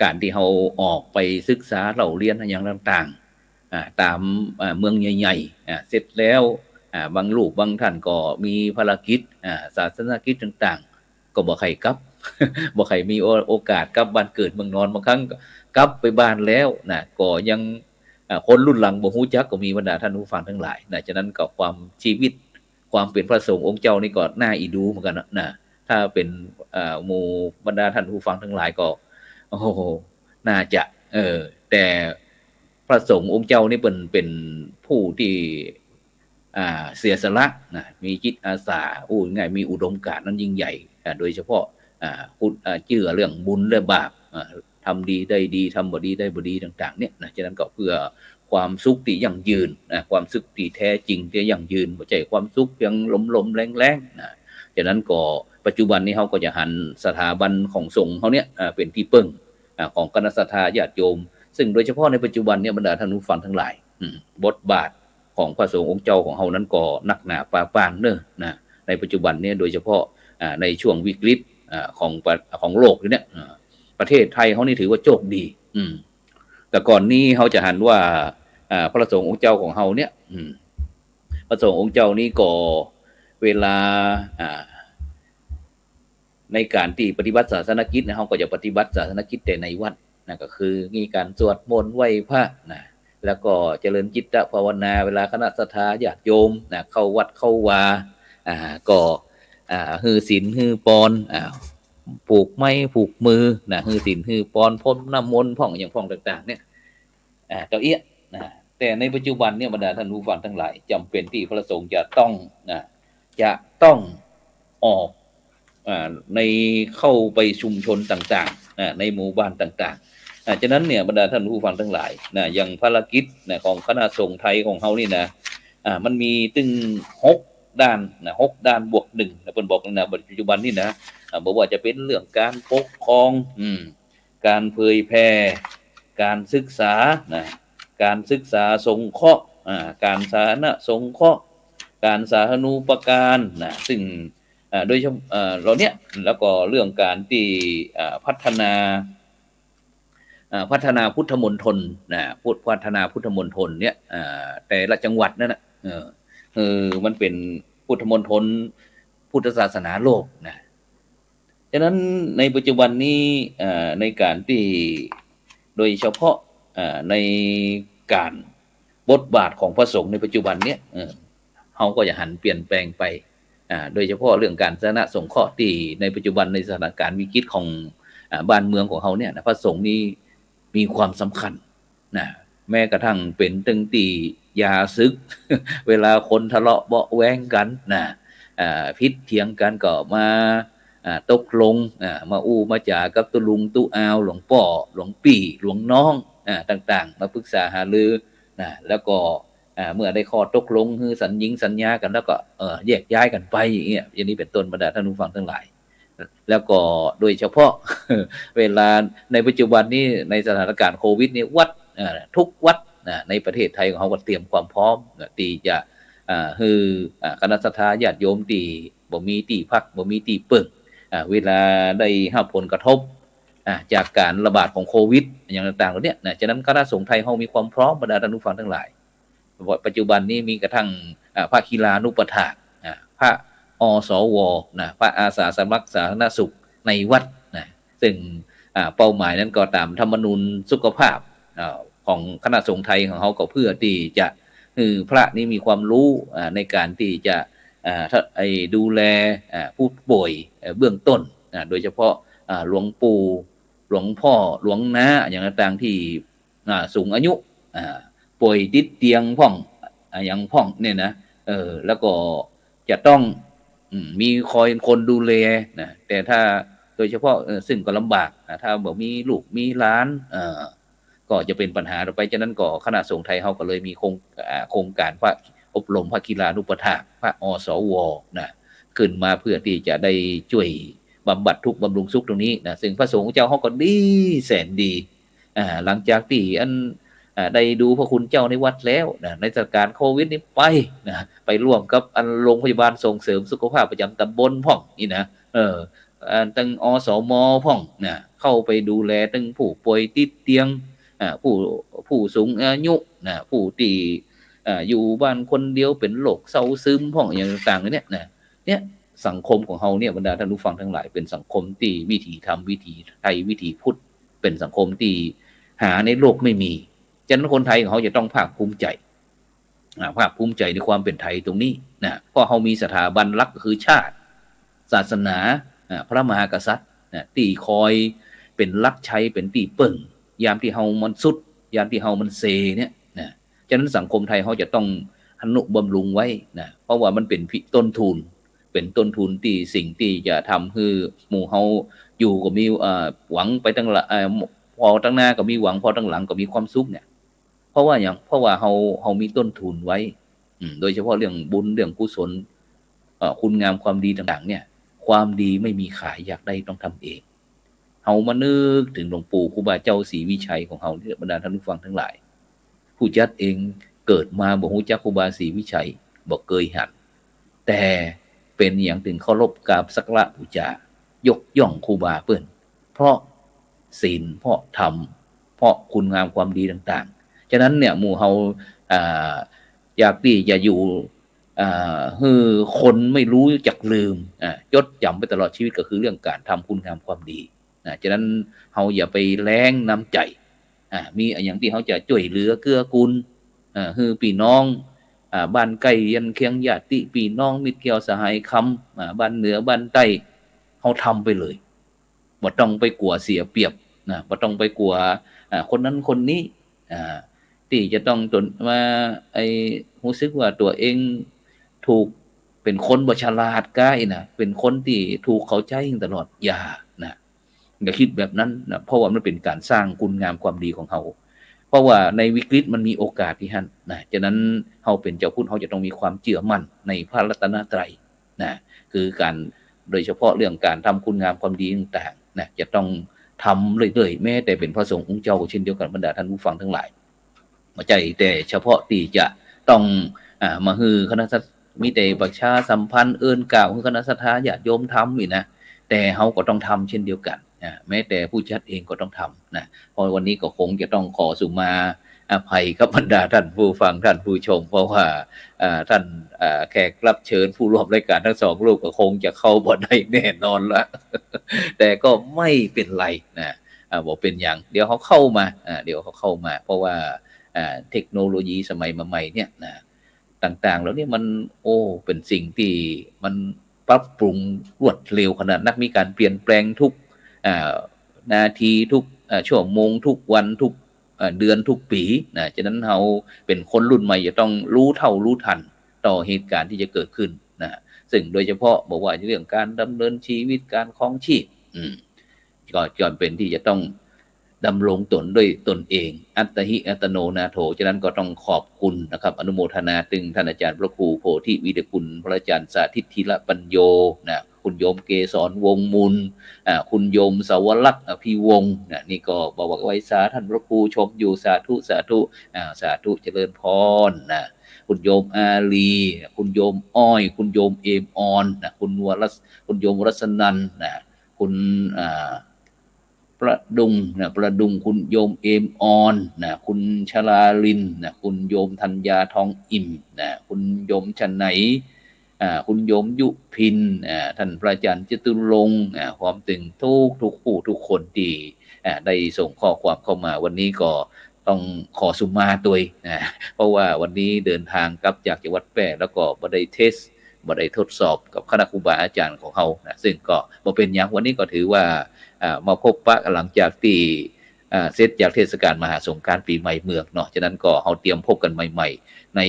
การที่เขาออกไปศึกษาเราเรียนอย่างต่างๆตามเมืองใหญ่ๆเสร็จแล้วบางลูกบางท่านก็มีภารกิจศาสนกิจต่างๆก็บ่ใครกลับ บ่ใครมีโอกาสกลับบ้านเกิดเมืองนอนบางครั้งกลับไปบ้านแล้วนะก็ยังคนรุ่นหลังบ่ฮู้จักก็มีบรรดาท่านผู้ฟังทั้งหลายนะฉะนั้นก็ความชีวิตความเป็นพระสงฆ์องค์เจ้านี่ก็น่าอีดูเหมือนกันนะถ้าเป็นหมู่บรรดาท่านผู้ฟังทั้งหลายก็โอ้โหน่าจะแต่พระสงฆ์องค์เจ้านี่เป็นผู้ที่เสียสละนะมีจิตอาสาง่ายมีอุดมการณ์นั้นยิ่งใหญ่โดยเฉพาะเชื่อเรื่องบุญและบาปทำดีได้ดีทำบ่ดีได้บ่ดีต่างๆเนี่ยนะฉะนั้นก็เพื่อความสุขที่ยั่งยืนนะความสุขที่แท้จริงที่ยั่งยืนบ่ใช่ความสุขเพียงลมๆแรงๆนะฉะนั้นก็ปัจจุบันนี้เขาก็จะหันสถาบันของสงฆ์เขาเนี่ยเป็นที่พึ่งของคณะสัตยาญาติโยมซึ่งโดยเฉพาะในปัจจุบันเนี่ยบรรดาท่านผู้ฟังทั้งหลายบทบาทของพระสงฆ์องค์เจ้าของเขานั้นก็หนักหนาปาปานเนอะนะในปัจจุบันเนี่ยโดยเฉพาะในช่วงวิกฤตของโลกเนี่ยประเทศไทยเขานี่ถือว่าโชคดี แต่ก่อนนี้เขาจะหันว่าพระสงฆ์องค์เจ้าของเขาเนี่ยพระสงฆ์องค์เจ้านี้ก็เวลาในการที่ปฏิบัติศาสนกิจนะเขาก็จะปฏิบัติศาสนกิจแต่ในวัดนะก็คือมีการสวดมนต์ไหว้พระนะแล้วก็เจริญจิตภาวนาเวลาคณะสัตยาญาติโยมนะเข้าวัดเข้าวาก็ฮือศีลฮือปอนผูกไม้ผูกมือนะฮือศีลฮือปอนพ่นน้ำมนต์พ่องอย่างพ่องต่างๆเนี่ยเจ้าเอี้ยนะแต่ในปัจจุบันเนี่ยบรรดาท่านผู้ฟังทั้งหลายจำเป็นที่พระสงฆ์จะต้องออกในเข้าไปชุมชนต่างๆในหมู่บ้านต่างๆฉะนั้นเนี่ยบรรดาท่านผู้ฟังทั้งหลายนะอย่างภารกิจนะของคณะสงฆ์ไทยของเฮานี่นะมันมีตึง6 ด้านนะ6 ด้านบวก1นะเพิ่นบอกนะปัจจุบันนี่นะบอกว่าจะเป็นเรื่องการปกครองการเผยแพร่การศึกษานะการศึกษาสงเคราะห์การสาธารณสงเคราะห์การสาธารณูปการนะซึ่งโดยเฉพาะเราเนี่ยแล้วก็เรื่องการที่พัฒนาพุทธมณฑลนะพัฒนาพุทธมณฑลเนี่ยแต่ละจังหวัดนั่นนะมันเป็นพุทธมณฑลพุทธศาสนาโลกนะฉะนั้นในปัจจุบันนี้ในการที่โดยเฉพาะในการบทบาทของพระสงฆ์ในปัจจุบันเนี่ยเขาก็จะหันเปลี่ยนแปลงไปโดยเฉพาะเรื่องการสาธารณสงเคราะห์ที่ในปัจจุบันในสถานการณ์วิกฤตของบ้านเมืองของเขาเนี่ยพระสงฆ์นี่มีความสำคัญนะแม้กระทั่งเป็นตึงตียาซึก เวลาคนทะเลาะเบาะแว้งกันนะพิษเถียงกันก็มาตกลงมามาจากับตุลุงตุอาวหลวงป่อหลวงปี่หลวงน้องต่างๆมาปรึกษาหารือนะแล้วก็เมื่อได้ข้อตกลงคือสัญญากันแล้วก็แยกย้ายกันไปอย่างนี้เป็นต้นบรรดาท่านผู้ฟังทั้งหลายแล้วก็โดยเฉพาะ เวลาในปัจจุบันนี้ในสถานการณ์โควิดนี่วัดทุกวัดในประเทศไทยของเขาก็เตรียมความพร้อมที่จะคือคณะสัตยาญาติโยมที่บ่มีที่พักบ่มีที่ปึกเวลาได้รับผลกระทบจากการระบาดของโควิดอย่างต่างๆเหล่านี้ฉะนั้นคณะสงฆ์ไทยเรามีความพร้อมบรรดาท่านผู้ฟังทั้งหลายปัจจุบันนี้มีกระทั่งพระคีลานุปถากพระอสวนะพระอาสาสมัครสาธารณสุขในวัดนะซึ่งเป้าหมายนั้นก็ตามธรรมนูญสุขภาพของคณะสงฆ์ไทยของเขาก็เพื่อที่จะพระนี้มีความรู้ในการที่จะดูแลผู้ป่วยเบื้องต้นโดยเฉพาะหลวงปู่หลวงพ่อหลวงน้าอย่างต่างๆที่สูงอายุป่วยติดเตียงพ่องอย่างพ่องเนี่ยนะแล้วก็จะต้องมีคอยคนดูแลนะแต่ถ้าโดยเฉพาะซึ่งก็ลำบากถ้าบอกมีลูกมีหลานก็จะเป็นปัญหาต่อไปฉะนั้นก็คณะสงฆ์ไทยเขาก็เลยมีโครงการพระอบรมพระกีฬานุปถากพระอสวนะขึ้นมาเพื่อที่จะได้ช่วยบำบัดทุกข์บำรุงสุขตรงนี้นะซึ่งพระสงฆ์เจ้าเขาก็ดีแสนดีหลังจากที่ได้ดูพระคุณเจ้าในวัดแล้วนะในสถานการณ์โควิดนี้ไปร่วมกับโรงพยาบาลส่งเสริมสุขภาพประจำตำบลพ่องนี่นะตั้งอสมพ่องนะเข้าไปดูแลตั้งผู้ป่วยติดเตียงผู้สูงอายุนะผู้ที่อยู่บ้านคนเดียวเป็นโรคเศร้าซึมพ่องอย่างต่างๆเนี่ยสังคมของเฮาเนี่ยบรรดาท่านผู้ฟังทั้งหลายเป็นสังคมที่วิถีธรรมวิถีไทยวิถีพุทธเป็นสังคมที่หาในโลกไม่มีฉะนั้นคนไทยของเขาจะต้องภาคภูมิใจในความเป็นไทยตรงนี้นะเพราะเขามีสถาบันหลักก็คือชาติศาสนาพระมหากษัตริย์ที่คอยเป็นหลักชัยเป็นที่ปึ้งยามที่เฮามันสุดยามที่เฮามันเซเนี่ยนะฉะนั้นสังคมไทยเขาจะต้องอนุบำรุงไว้นะเพราะว่ามันเป็นต้นทุนที่สิ่งที่จะทำให้หมู่เฮาอยู่ก็มีหวังไปตั้งพอตั้งหน้าก็มีหวังพอตั้งหลังก็มีความสุขเนี่ยเพราะว่าเฮามีต้นทุนไว้โดยเฉพาะเรื่องบุญเรื่องกุศลคุณงามความดีต่างๆเนี่ยความดีไม่มีขายอยากได้ต้องทำเองเฮามานึกถึงหลวงปู่ครูบาเจ้าศรีวิชัยของเฮาเนี่ยบรรดาท่านผู้ฟังทั้งหลายผู้จัดเองเกิดมาบ่ฮู้จักครูบาศรีวิชัยบ่เคยหันแต่เป็นอย่างถึงเคารพกราบสักการะบูชายกย่องครูบาเปิ้นเพราะศีลเพราะธรรม เพราะคุณงามความดีต่างๆฉะนั้นเนี่ยหมู่เฮาอ่าอยากที่จะอยู่คือคนไม่รู้จักลืมจดจำไปตลอดชีวิตก็คือเรื่องการทำคุณงามความดีฉะนั้นเฮาอย่าไปแล้งน้ำใจมีอย่างที่เขาจะช่วยเหลือเกื้อกูลคือพี่น้องบ้านใกล้ยันเคียงญาติพี่น้องมิตรเกี่ยวสหายคำบ้านเหนือบ้านใต้เขาทำไปเลยบ่ต้องไปกลัวเสียเปรียบบ่ต้องไปกลัวคนนั้นคนนี้ที่จะต้องจนมารู้สึกว่าตัวเองถูกเป็นคนบ่ฉลาดก้ายนะเป็นคนที่ถูกเขาใจตลอดอย่าคิดแบบนั้นนะเพราะว่ามันเป็นการสร้างคุณงามความดีของเขาเพราะว่าในวิกฤตมันมีโอกาสที่ท่านฉะนั้นเฮาเป็นเจ้าคุณเฮาจะต้องมีความเชื่อมั่นในพระรัตนตรัยคือการโดยเฉพาะเรื่องการทำคุณงามความดีต่างๆจะต้องทำเรื่อยๆแม้แต่เป็นพระสงฆ์องค์เจ้าเช่นเดียวกันบรรดาท่านผู้ฟังทั้งหลายไม่ใช่แต่เฉพาะที่จะต้องมาฮือคณะมีแต่ประชาสัมพันธ์กล่าวคือคณะสัทธาญาติโยมทำอีกนะแต่เฮาก็ต้องทำเช่นเดียวกันแม้แต่ผู้จัดเองก็ต้องทำเพราะวันนี้ก็คงจะต้องขอสุมาอภัยกับบรรดาท่านผู้ฟังท่านผู้ชมเพราะว่าท่านแขกรับเชิญผู้ร่วมรายการทั้งสองรูปก็คงจะเข้าบ่ได้แน่นอนละแต่ก็ไม่เป็นไรบอกเป็นอย่างเดี๋ยวเขาเข้ามาเพราะว่าเทคโนโลยีสมัยใหม่เนี่ยต่างๆแล้วเนี่ยมันเป็นสิ่งที่มันปรับปรุงรวดเร็วขนาดนักมีการเปลี่ยนแปลงทุกนาทีทุกชั่วโมงทุกวันทุกเดือนทุกปีฉะนั้นเราเป็นคนรุ่นใหม่จะต้องรู้เท่ารู้ทันต่อเหตุการณ์ที่จะเกิดขึ้นซึ่งโดยเฉพาะบอกว่าเรื่องการดำเนินชีวิตการครองชีพก็จำเป็นที่จะต้องดำรงตนด้วยตนเองอัตหิอัตโนนาโถฉะนั้นก็ต้องขอบคุณนะครับอนุโมทนาถึงท่านอาจารย์พระครูโพธิวิเดชคุณพระอาจารย์สาธิตธีระปัญโยคุณโยมเกษรวงมูลคุณโยมสาวลักษณ์อภิวงศ์นี่ก็บอกว่าไว้สาท่านพระครูชมอยู่สาธุสาธุสาธุเจริญพรคุณโยมอาลีคุณโยมอ้อยคุณโยมเอมออนคุณโยมรัศนันคุณประดุงคุณโยมเอมออนคุณชลาลินคุณโยมธัญญาทองอิ่มคุณโยมชนัยคุณโยมยุพินท่านพระอาจารย์จตุรงค์พร้อมถึงทุกผู้ทุกคนที่ได้ส่งข้อความเข้ามาวันนี้ก็ต้องขอสุมาตัวเพราะว่าวันนี้เดินทางกลับจากจังหวัดแพร่แล้วก็บ่ได้ทดสอบกับคณะครูบาอาจารย์ของเขาซึ่งก็บ่เป็นอย่างวันนี้ก็ถือว่ามาพบปะหลังจากที่เสร็จจากเทศกาลมหาสงกรานต์ปีใหม่เมืองเนาะฉะนั้นก็เฮาเตรียมพบกันใหม่ๆใน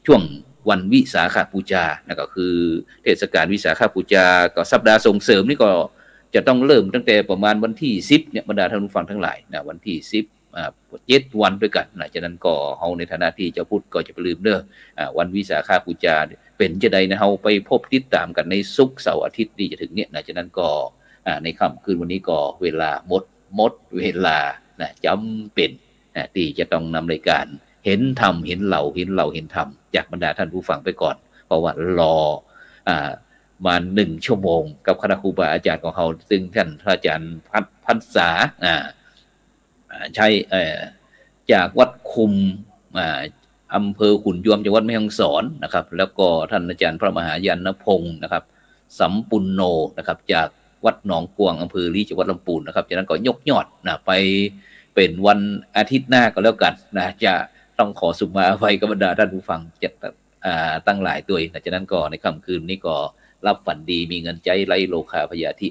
ช่วงวันวิสาขบูชาก็คือเทศกาลวิสาขบูชาก็สัปดาห์ส่งเสริมนี่ก็จะต้องเริ่มตั้งแต่ประมาณวันที่10เนี่ยบรรดาท่านผู้ฟังทั้งหลายวันที่10 7 วันด้วยกันฉะนั้นก็เฮาในฐานะที่เจ้าพุทธก็จะไปลืมเด้อวันวิสาขบูชาเป็นจะใดนะเฮาไปพบติดตามกันในศุกร์เสาร์อาทิตย์ที่จะถึงเนี่ยฉะนั้นก็ในค่ำคืนวันนี้ก็เวลาหมดเวลาจำเป็นที่จะต้องนำรายการเห็นธรรมเห็นเหล่าเห็นธรรมจากบรรดาท่านผู้ฟังไปก่อนเพราะว่ารอมา1 ชั่วโมงกับคณะครูบาอาจารย์ของเราซึ่งท่านพระอาจารย์พันษาใช้จากวัดคุมอำเภอขุนยวมจังหวัดแม่ฮ่องสอนนะครับแล้วก็ท่านอาจารย์พระมหายานพงศ์นะครับสัมปุณโญนะครับจากวัดหนองกวางอำเภอลีจังหวัดลำพูนนะครับจากนั้นก็ยกยอดไปเป็นวันอาทิตย์หน้าก็แล้วกันจะต้องขอสุมาอภัยกับบรรดาท่านผู้ฟังจะตั้งหลายตัวจากนั้นก็ในค่ำคืนนี้ก็รับฝันดีมีเงินใจไร้โลคาพยาธิ